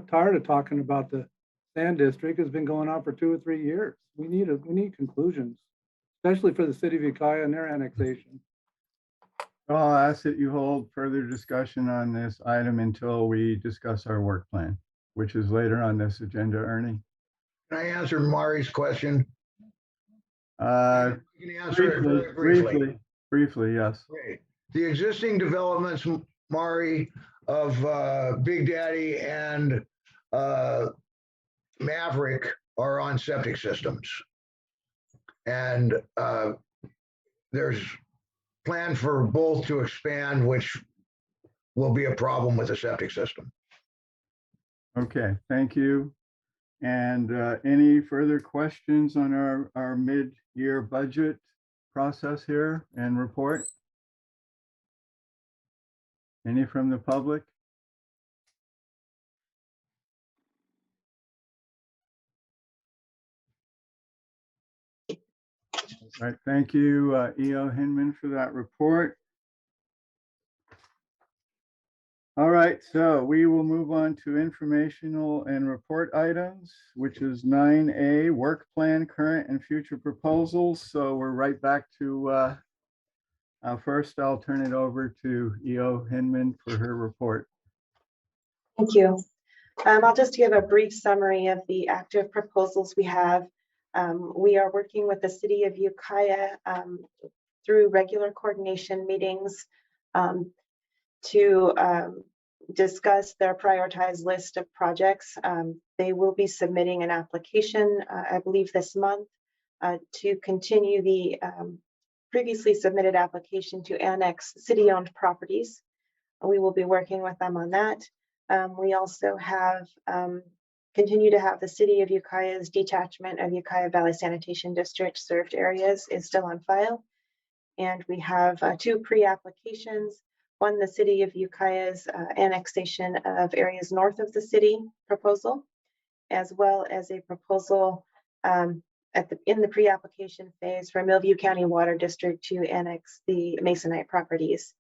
tired of talking about the sand district. It's been going on for 2 or 3 years. We need conclusions, especially for the city of Ukiah and their annexation. I'll ask that you hold further discussion on this item until we discuss our work plan, which is later on this agenda. Ernie? Can I answer Mari's question? You can answer it very briefly, yes. Okay. The existing developments, Mari, of Big Daddy and Maverick are on septic systems. And there's plan for both to expand, which will be a problem with the septic system. Okay, thank you. And any further questions on our mid-year budget process here and report? Any from the public? All right, thank you, E.O. Hinman, for that report. All right, so we will move on to informational and report items, which is 9A, work plan, current and future proposals. So we're right back to, first I'll turn it over to E.O. Hinman for her report. Thank you. I'll just give a brief summary of the active proposals we have. We are working with the city of Ukiah through regular coordination meetings to discuss their prioritized list of projects. They will be submitting an application, I believe this month, to continue the previously submitted application to annex city-owned properties. We will be working with them on that. We also have continue to have the city of Ukiah's detachment of Ukiah Valley Sanitation District served areas is still on file. And we have 2 pre-applications. One, the city of Ukiah's annexation of areas north of the city proposal, as well as a proposal in the pre-application phase for Millview County Water District to annex the Masonite properties.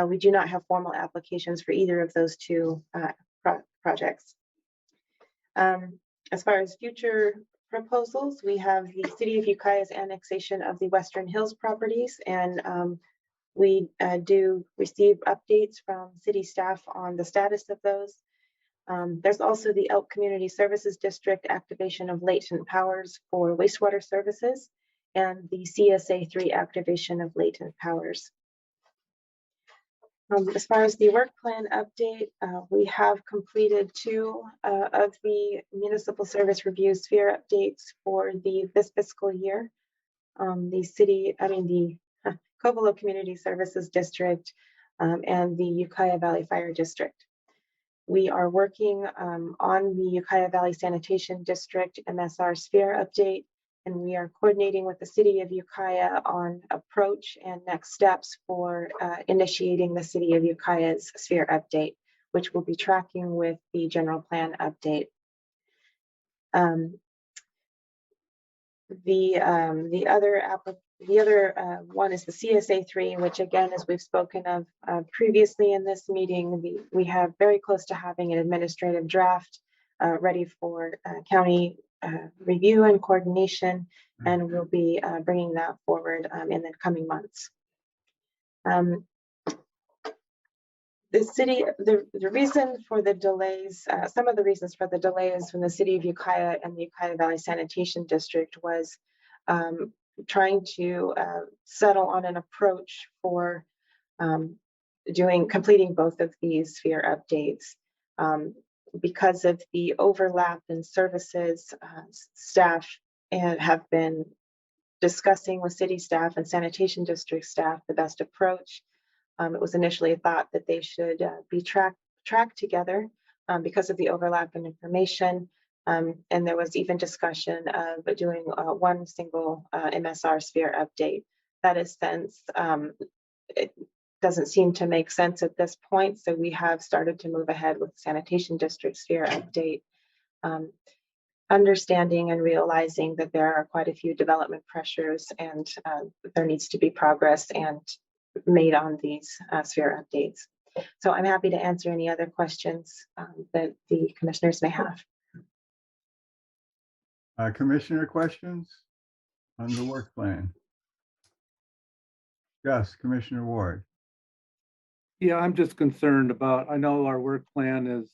We do not have formal applications for either of those 2 projects. As far as future proposals, we have the City of Ukiah's annexation of the Western Hills properties, and we do receive updates from city staff on the status of those. There's also the Elk Community Services District activation of latent powers for wastewater services and the CSA3 activation of latent powers. As far as the work plan update, we have completed 2 of the municipal service review sphere updates for this fiscal year. The Covelo Community Services District and the Ukiah Valley Fire District. We are working on the Ukiah Valley Sanitation District MSR sphere update, and we are coordinating with the City of Ukiah on approach and next steps for initiating the City of Ukiah's sphere update, which will be tracking with the general plan update. The other one is the CSA3, which again, as we've spoken of previously in this meeting, we have very close to having an administrative draft ready for county review and coordination, and we'll be bringing that forward in the coming months. The reason for the delays, some of the reasons for the delays from the City of Ukiah and the Ukiah Valley Sanitation District was trying to settle on an approach for completing both of these sphere updates. Because of the overlap in services, staff have been discussing with city staff and sanitation district staff the best approach. It was initially thought that they should be tracked together because of the overlap in information. And there was even discussion of doing one single MSR sphere update. That is since it doesn't seem to make sense at this point. So we have started to move ahead with sanitation district sphere update, understanding and realizing that there are quite a few development pressures and there needs to be progress and made on these sphere updates. So I'm happy to answer any other questions that the commissioners may have. Commissioner questions on the work plan? Yes, Commissioner Ward. Yeah, I'm just concerned about, I know our work plan is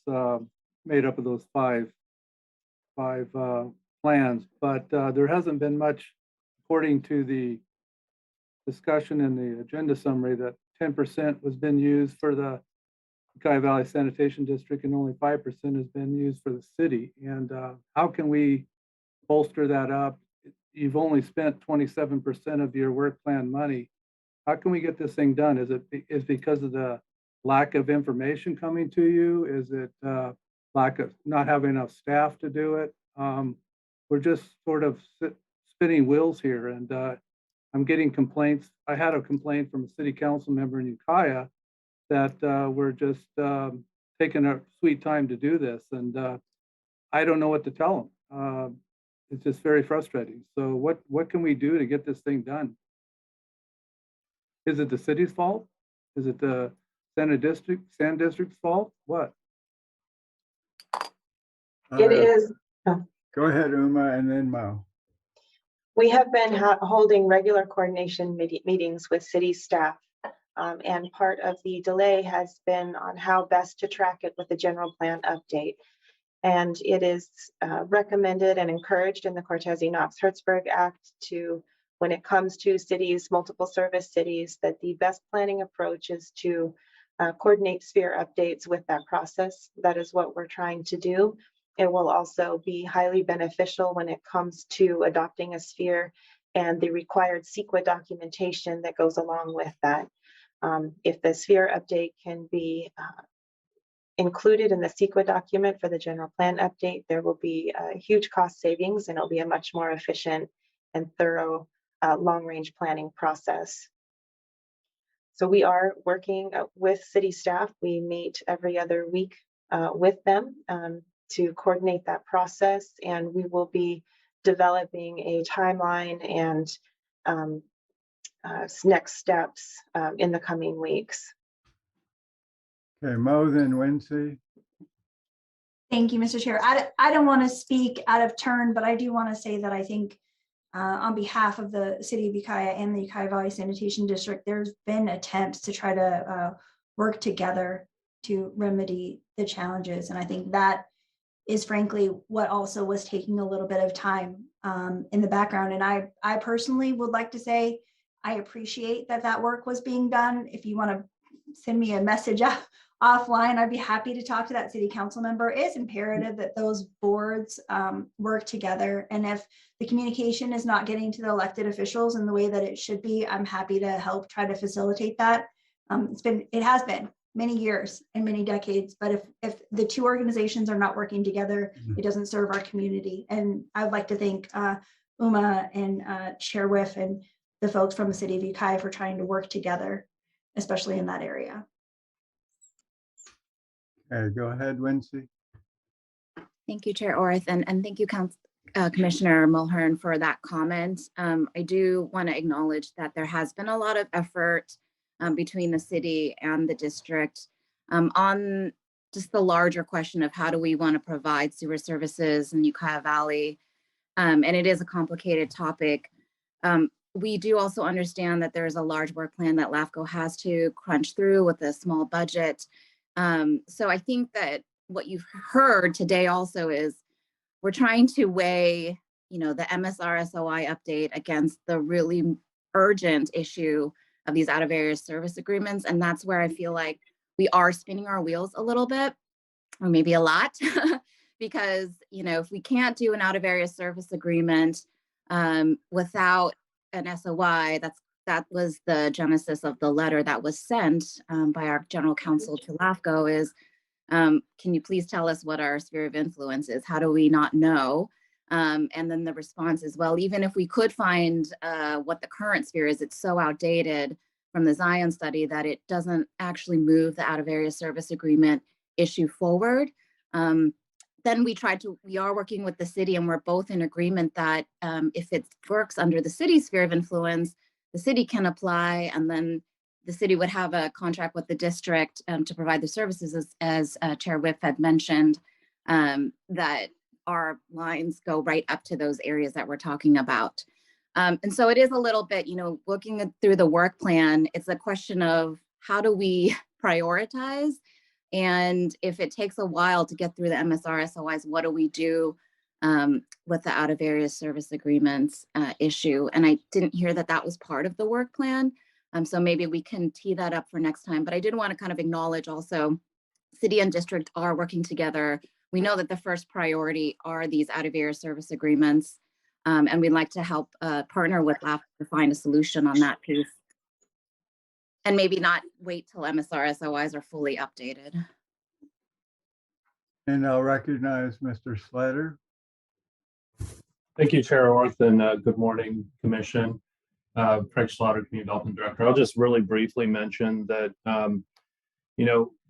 made up of those five plans, but there hasn't been much, according to the discussion in the agenda summary, that 10% has been used for the Ukiah Valley Sanitation District and only 5% has been used for the city. And how can we bolster that up? You've only spent 27% of your work plan money. How can we get this thing done? Is it because of the lack of information coming to you? Is it lack of not having enough staff to do it? We're just sort of spinning wheels here, and I'm getting complaints. I had a complaint from a city council member in Ukiah that we're just taking our sweet time to do this, and I don't know what to tell them. It's just very frustrating. So what can we do to get this thing done? Is it the city's fault? Is it the Sand District's fault? What? It is. Go ahead, Uma, and then Mo. We have been holding regular coordination meetings with city staff, and part of the delay has been on how best to track it with the general plan update. And it is recommended and encouraged in the Cortez-Knox-Hertzberg Act to, when it comes to cities, multiple service cities, that the best planning approach is to coordinate sphere updates with that process. That is what we're trying to do. It will also be highly beneficial when it comes to adopting a sphere and the required CEQA documentation that goes along with that. If the sphere update can be included in the CEQA document for the general plan update, there will be huge cost savings, and it'll be a much more efficient and thorough long-range planning process. So we are working with city staff. We meet every other week with them to coordinate that process, and we will be developing a timeline and next steps in the coming weeks. Okay, Mo, then Wincy. Thank you, Mr. Chair. I don't want to speak out of turn, but I do want to say that I think on behalf of the city of Ukiah and the Ukiah Valley Sanitation District, there's been attempts to try to work together to remedy the challenges. And I think that is frankly what also was taking a little bit of time in the background. And I personally would like to say, I appreciate that work was being done. If you want to send me a message offline, I'd be happy to talk to that city council member. It's imperative that those boards work together. And if the communication is not getting to the elected officials in the way that it should be, I'm happy to help try to facilitate that. It has been many years and many decades, but if the two organizations are not working together, it doesn't serve our community. And I'd like to thank Uma and Chair Whiff and the folks from the city of Ukiah for trying to work together, especially in that area. Okay, go ahead, Wincy. Thank you, Chair Orth, and thank you, Commissioner Mulhern, for that comment. I do want to acknowledge that there has been a lot of effort between the city and the district on just the larger question of how do we want to provide sewer services in Ukiah Valley. And it is a complicated topic. We do also understand that there's a large work plan that LAFCO has to crunch through with a small budget. So I think that what you've heard today also is we're trying to weigh, the MSRSOI update against the really urgent issue of these out of area service agreements. And that's where I feel like we are spinning our wheels a little bit, or maybe a lot, because, if we can't do an out of area service agreement without an SOI, that was the genesis of the letter that was sent by our general counsel to LAFCO is, can you please tell us what our sphere of influence is? How do we not know? And then the response is, well, even if we could find what the current sphere is, it's so outdated from the Zion study that it doesn't actually move the out of area service agreement issue forward. Then we are working with the city, and we're both in agreement that if it works under the city's sphere of influence, the city can apply, and then the city would have a contract with the district to provide the services, as Chair Whiff had mentioned, that our lines go right up to those areas that we're talking about. And so it is a little bit, looking through the work plan, it's a question of how do we prioritize? And if it takes a while to get through the MSRSOIs, what do we do with the out of area service agreements issue? And I didn't hear that was part of the work plan. So maybe we can tee that up for next time. But I did want to kind of acknowledge also city and district are working together. We know that the first priority are these out of area service agreements. And we'd like to help partner with LAFCO to find a solution on that piece. And maybe not wait till MSRSOIs are fully updated. And I'll recognize Mr. Slater. Thank you, Chair Orth, and good morning, Commission. Craig Slaughter, Community Development Director. I'll just really briefly mention that,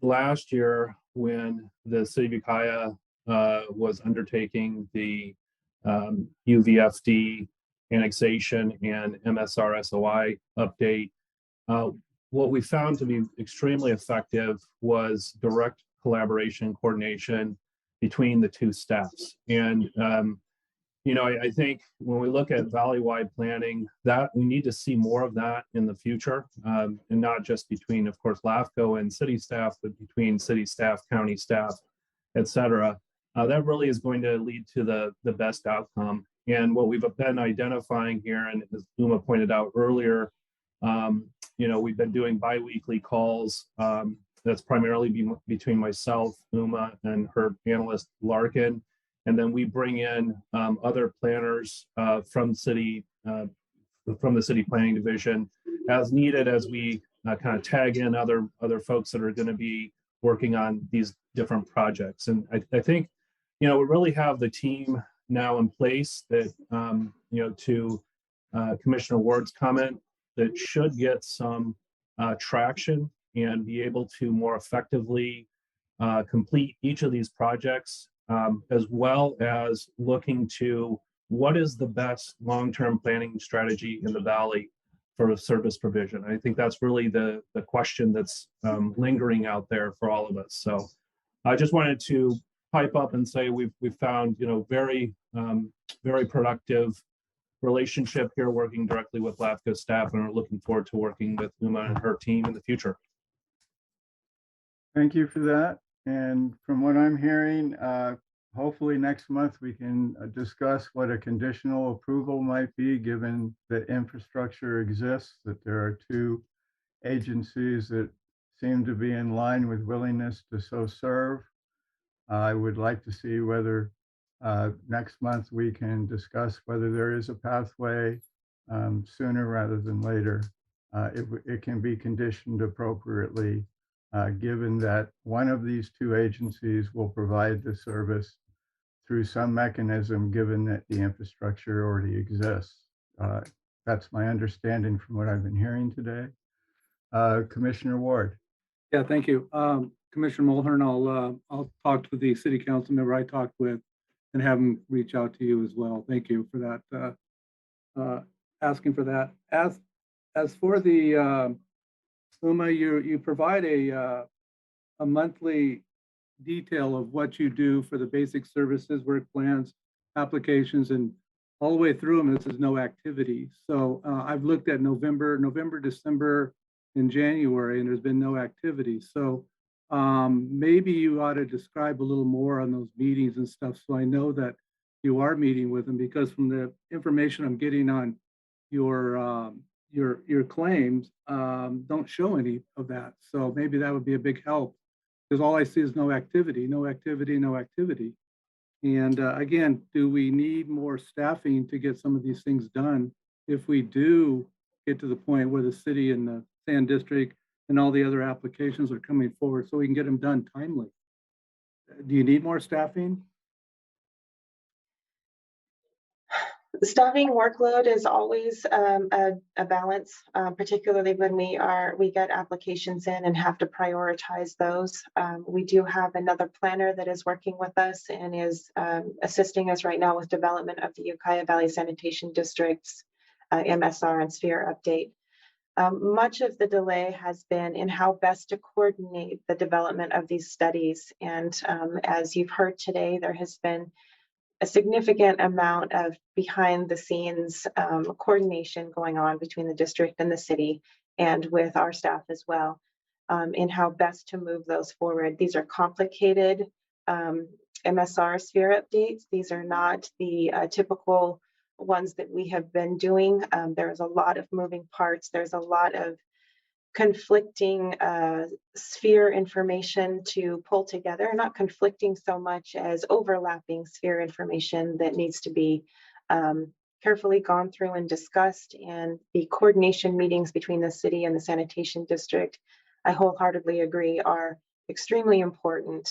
last year when the City of Ukiah was undertaking the UVFD annexation and MSRSOI update, what we found to be extremely effective was direct collaboration, coordination between the two staffs. And, I think when we look at valley-wide planning, that we need to see more of that in the future, and not just between, of course, LAFCO and city staff, but between city staff, county staff, et cetera. That really is going to lead to the best outcome. And what we've been identifying here, and as Uma pointed out earlier, we've been doing bi-weekly calls. That's primarily between myself, Uma, and her analyst, Larkin. And then we bring in other planners from the city planning division as needed, as we kind of tag in other folks that are going to be working on these different projects. And I think, we really have the team now in place that, to Commissioner Ward's comment, that should get some traction and be able to more effectively complete each of these projects, as well as looking to what is the best long-term planning strategy in the Valley for service provision. I think that's really the question that's lingering out there for all of us. So I just wanted to pipe up and say we've found, very productive relationship here, working directly with LAFCO staff, and are looking forward to working with Uma and her team in the future. Thank you for that. And from what I'm hearing, hopefully next month we can discuss what a conditional approval might be, given that infrastructure exists, that there are two agencies that seem to be in line with willingness to so serve. I would like to see whether next month we can discuss whether there is a pathway sooner rather than later. It can be conditioned appropriately, given that one of these two agencies will provide the service through some mechanism, given that the infrastructure already exists. That's my understanding from what I've been hearing today. Commissioner Ward. Yeah, thank you. Commissioner Mulhern, I'll talk to the city council member I talked with and have them reach out to you as well. Thank you for that, asking for that. As for the Uma, you provide a monthly detail of what you do for the basic services, work plans, applications, and all the way through them. This is no activity. So I've looked at November, December, and January, and there's been no activity. So maybe you ought to describe a little more on those meetings and stuff, so I know that you are meeting with them, because from the information I'm getting on your claims, don't show any of that. So maybe that would be a big help, because all I see is no activity, no activity, no activity. And again, do we need more staffing to get some of these things done if we do get to the point where the city and the Sand District and all the other applications are coming forward, so we can get them done timely? Do you need more staffing? The staffing workload is always a balance, particularly when we get applications in and have to prioritize those. We do have another planner that is working with us and is assisting us right now with development of the Ukiah Valley Sanitation District's MSR and sphere update. Much of the delay has been in how best to coordinate the development of these studies. And as you've heard today, there has been a significant amount of behind the scenes coordination going on between the district and the city, and with our staff as well, in how best to move those forward. These are complicated MSR sphere updates. These are not the typical ones that we have been doing. There's a lot of moving parts. There's a lot of conflicting sphere information to pull together, not conflicting so much as overlapping sphere information that needs to be carefully gone through and discussed. And the coordination meetings between the city and the sanitation district, I wholeheartedly agree, are extremely important.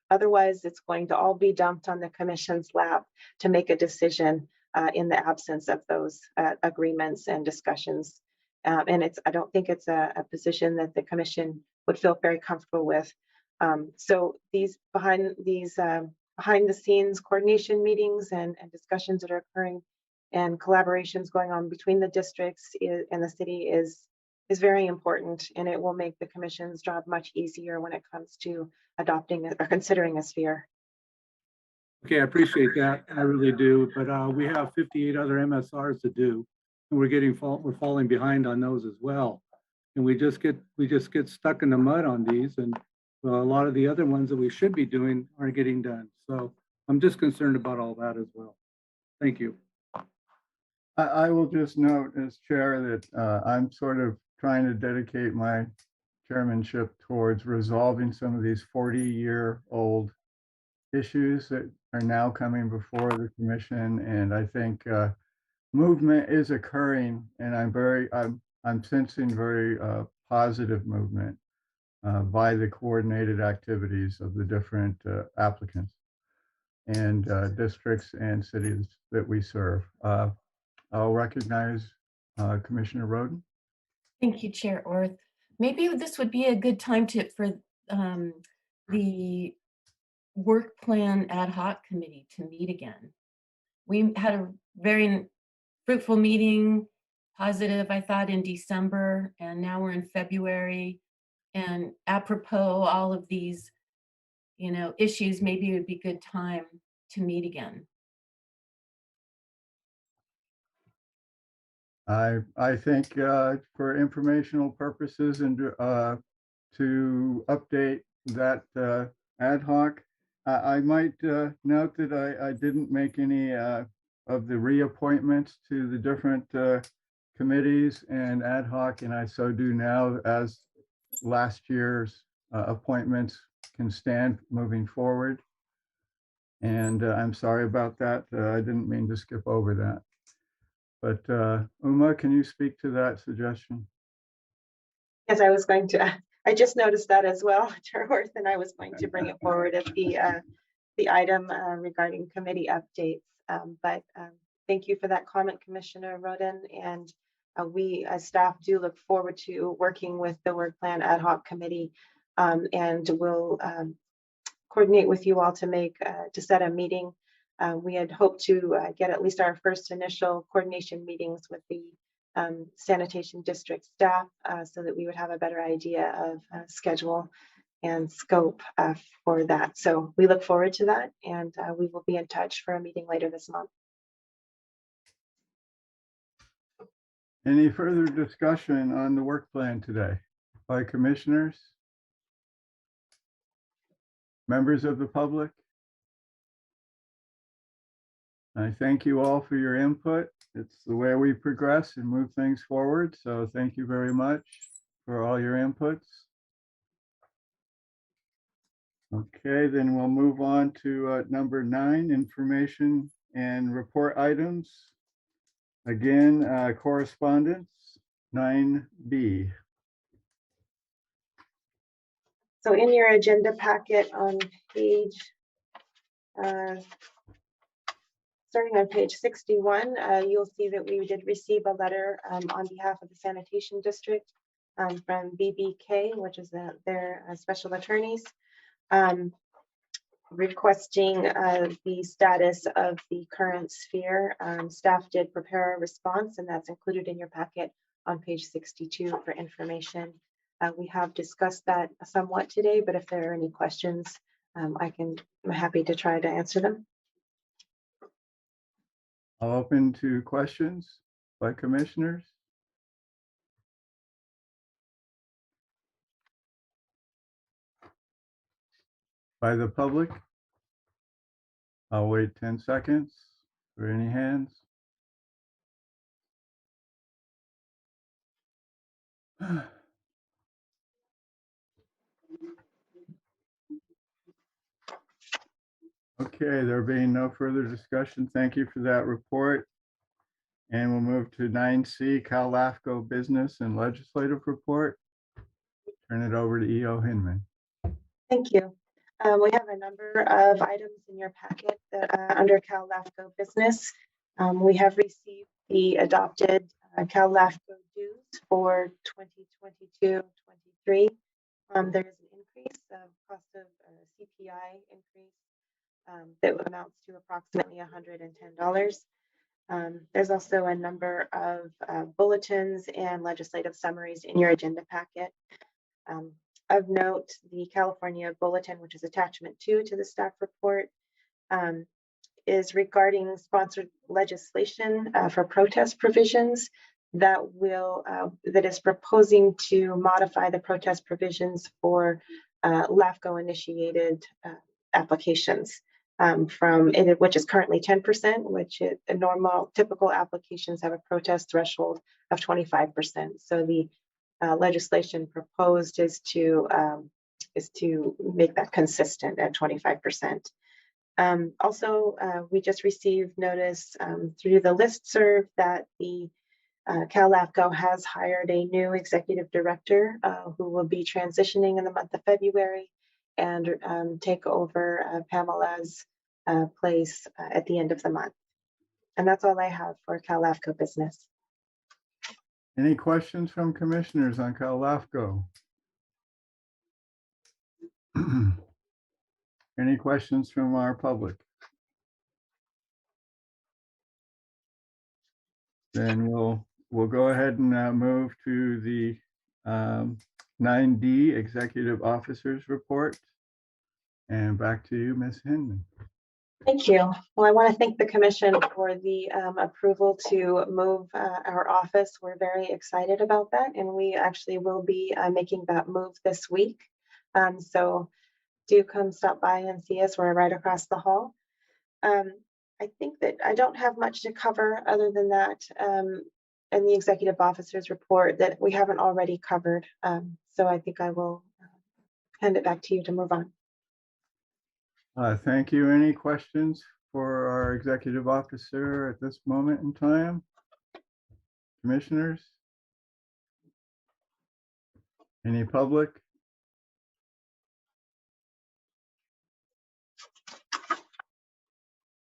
Otherwise, it's going to all be dumped on the commission's lap to make a decision in the absence of those agreements and discussions. And I don't think it's a position that the commission would feel very comfortable with. So these behind the scenes coordination meetings and discussions that are occurring and collaborations going on between the districts and the city is very important, and it will make the commission's job much easier when it comes to adopting or considering a sphere. Okay, I appreciate that. I really do. But we have 58 other MSRs to do, and we're falling behind on those as well. And we just get stuck in the mud on these, and a lot of the other ones that we should be doing aren't getting done. So I'm just concerned about all that as well. Thank you. I will just note as chair that I'm sort of trying to dedicate my chairmanship towards resolving some of these 40-year-old issues that are now coming before the commission. And I think movement is occurring, and I'm sensing very positive movement by the coordinated activities of the different applicants and districts and cities that we serve. I'll recognize Commissioner Roden. Thank you, Chair Orth. Maybe this would be a good time for the work plan ad hoc committee to meet again. We had a very fruitful meeting, positive, I thought, in December, and now we're in February. And apropos all of these issues, maybe it would be a good time to meet again. I think for informational purposes and to update that ad hoc, I might note that I didn't make any of the reappointments to the different committees and ad hoc, and I so do now, as last year's appointments can stand moving forward. And I'm sorry about that. I didn't mean to skip over that. But Uma, can you speak to that suggestion? Yes, I was going to, I just noticed that as well, Chair Worth, and I was going to bring it forward as the item regarding committee updates. But thank you for that comment, Commissioner Roden. And we as staff do look forward to working with the Work Plan Ad Hoc Committee, and we'll coordinate with you all to set a meeting. We had hoped to get at least our first initial coordination meetings with the sanitation district staff so that we would have a better idea of schedule and scope for that. So we look forward to that, and we will be in touch for a meeting later this month. Any further discussion on the work plan today by commissioners? Members of the public? I thank you all for your input. It's the way we progress and move things forward. So thank you very much for all your inputs. Okay, then we'll move on to number 9, information and report items. Again, correspondence, 9B. So in your agenda packet on page, starting on page 61, you'll see that we did receive a letter on behalf of the sanitation district from BBK, which is their special attorneys, requesting the status of the current sphere. Staff did prepare a response, and that's included in your packet on page 62 for information. We have discussed that somewhat today, but if there are any questions, I'm happy to try to answer them. I'll open to questions by commissioners. By the public? I'll wait 10 seconds for any hands. Okay, there being no further discussion, thank you for that report. And we'll move to 9C, CALAFCO Business and Legislative Report. Turn it over to E.O. Hinman. Thank you. We have a number of items in your packet that under CALAFCO Business. We have received the adopted CALAFCO dues for 2022-23. There is an increase of cost of CPI increase that amounts to approximately $110. There's also a number of bulletins and legislative summaries in your agenda packet. Of note, the California Bulletin, which is attachment 2 to the staff report, is regarding sponsored legislation for protest provisions that is proposing to modify the protest provisions for LAFCO initiated applications which is currently 10%, which normal typical applications have a protest threshold of 25%. So the legislation proposed is to make that consistent at 25%. Also, we just received notice through the listserv that the CALAFCO has hired a new executive director who will be transitioning in the month of February and take over Pamela's place at the end of the month. And that's all I have for CALAFCO Business. Any questions from commissioners on CALAFCO? Any questions from our public? Then we'll go ahead and move to the 9D Executive Officers Report. And back to you, Ms. Hinman. Thank you. Well, I want to thank the commission for the approval to move our office. We're very excited about that, and we actually will be making that move this week. So do come stop by and see us. We're right across the hall. I think that I don't have much to cover other than that in the executive officer's report that we haven't already covered. So I think I will hand it back to you to move on. Thank you. Any questions for our executive officer at this moment in time? Commissioners? Any public?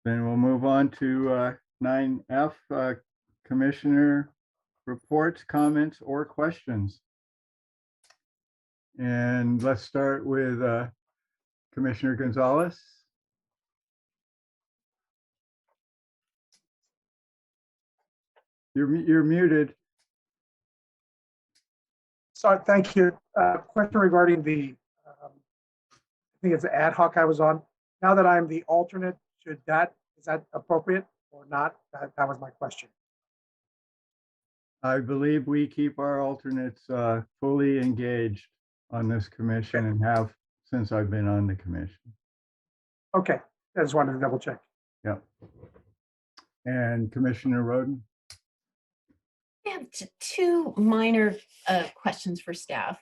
Then we'll move on to 9F, Commissioner reports, comments, or questions. And let's start with Commissioner Gonzalez. You're muted. Sorry, thank you. Question regarding the, I think it's the ad hoc I was on. Now that I'm the alternate, is that appropriate or not? That was my question. I believe we keep our alternates fully engaged on this commission and have since I've been on the commission. Okay, I just wanted to double check. Yep. And Commissioner Roden? I have two minor questions for staff.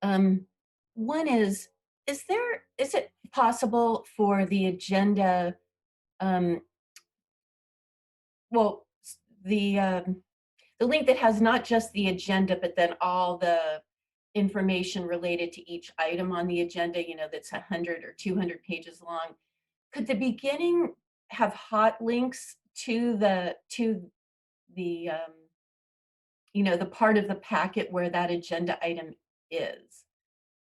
One is it possible for the agenda, well, the link that has not just the agenda, but then all the information related to each item on the agenda, you know, that's 100 or 200 pages long. Could the beginning have hot links to the you know, the part of the packet where that agenda item is?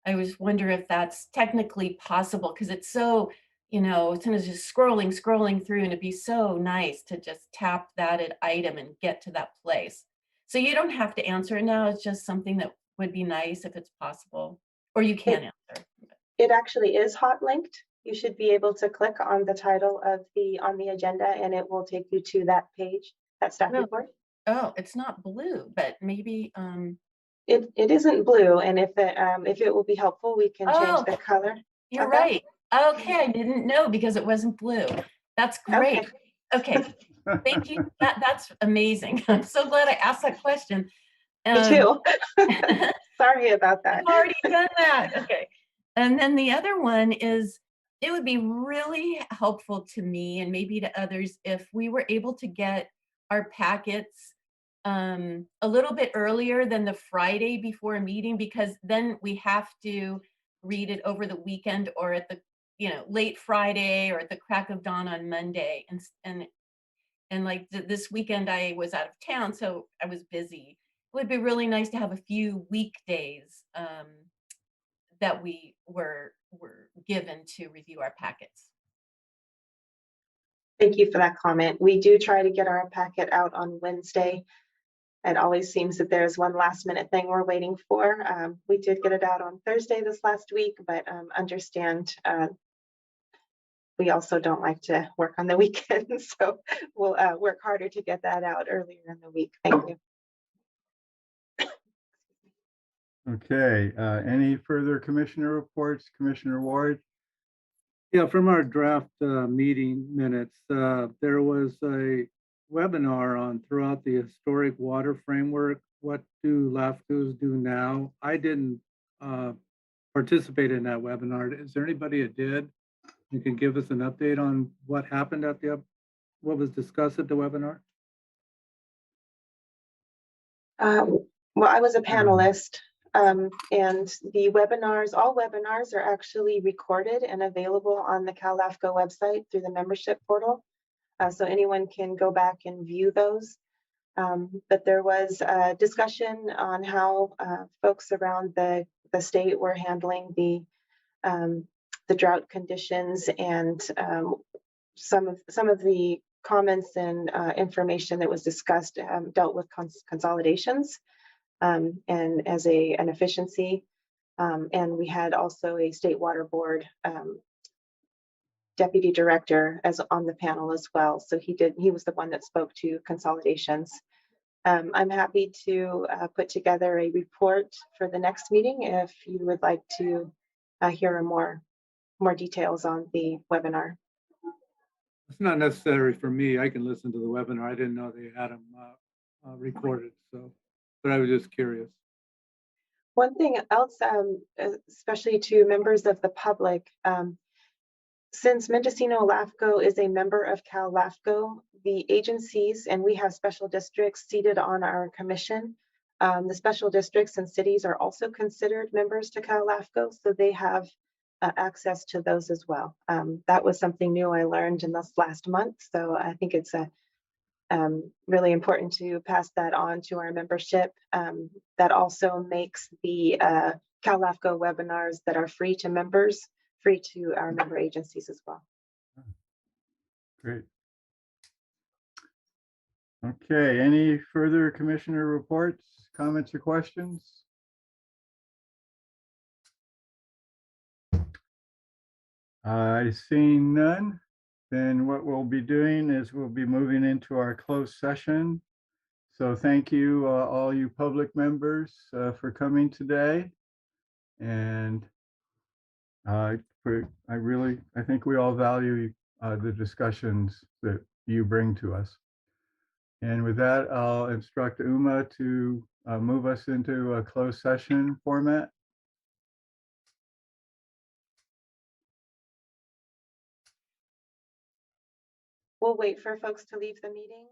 I was wondering if that's technically possible, because it's so, you know, sometimes just scrolling through, and it'd be so nice to just tap that item and get to that place. So you don't have to answer it now. It's just something that would be nice if it's possible, or you can answer. It actually is hot linked. You should be able to click on the title of on the agenda, and it will take you to that page, that staff report. Oh, it's not blue, but maybe it isn't blue, and if it will be helpful, we can change the color. You're right. Okay, I didn't know because it wasn't blue. That's great. Okay. Thank you. That's amazing. I'm so glad I asked that question. Me too. Sorry about that. I've already done that. Okay. And then the other one is, it would be really helpful to me and maybe to others if we were able to get our packets a little bit earlier than the Friday before a meeting, because then we have to read it over the weekend or at the, you know, late Friday or at the crack of dawn on Monday. And like this weekend I was out of town, so I was busy. It would be really nice to have a few weekdays that we were given to review our packets. Thank you for that comment. We do try to get our packet out on Wednesday. It always seems that there's one last minute thing we're waiting for. We did get it out on Thursday this last week, but understand we also don't like to work on the weekend. So we'll work harder to get that out earlier in the week. Thank you. Okay, any further commissioner reports? Commissioner Ward? Yeah, from our draft meeting minutes, there was a webinar on throughout the historic water framework. What do LAFCOs do now? I didn't participate in that webinar. Is there anybody that did? You can give us an update on what happened at what was discussed at the webinar? Well, I was a panelist, and the webinars, all webinars are actually recorded and available on the CALAFCO website through the membership portal. So anyone can go back and view those. But there was a discussion on how folks around the state were handling the drought conditions, and some of the comments and information that was discussed dealt with consolidations and as an efficiency. And we had also a state water board deputy director as on the panel as well. So he was the one that spoke to consolidations. I'm happy to put together a report for the next meeting if you would like to hear more details on the webinar. It's not necessary for me. I can listen to the webinar. I didn't know they had them recorded, so, but I was just curious. One thing else, especially to members of the public, since Mendocino LAFCO is a member of CALAFCO, the agencies, and we have special districts seated on our commission, the special districts and cities are also considered members to CALAFCO, so they have access to those as well. That was something new I learned in this last month, so I think it's really important to pass that on to our membership. That also makes the CALAFCO webinars that are free to members free to our member agencies as well. Great. Okay, any further commissioner reports, comments, or questions? I see none. Then what we'll be doing is we'll be moving into our closed session. So thank you, all you public members, for coming today. And I think we all value the discussions that you bring to us. And with that, I'll instruct Uma to move us into a closed session format. We'll wait for folks to leave the meeting.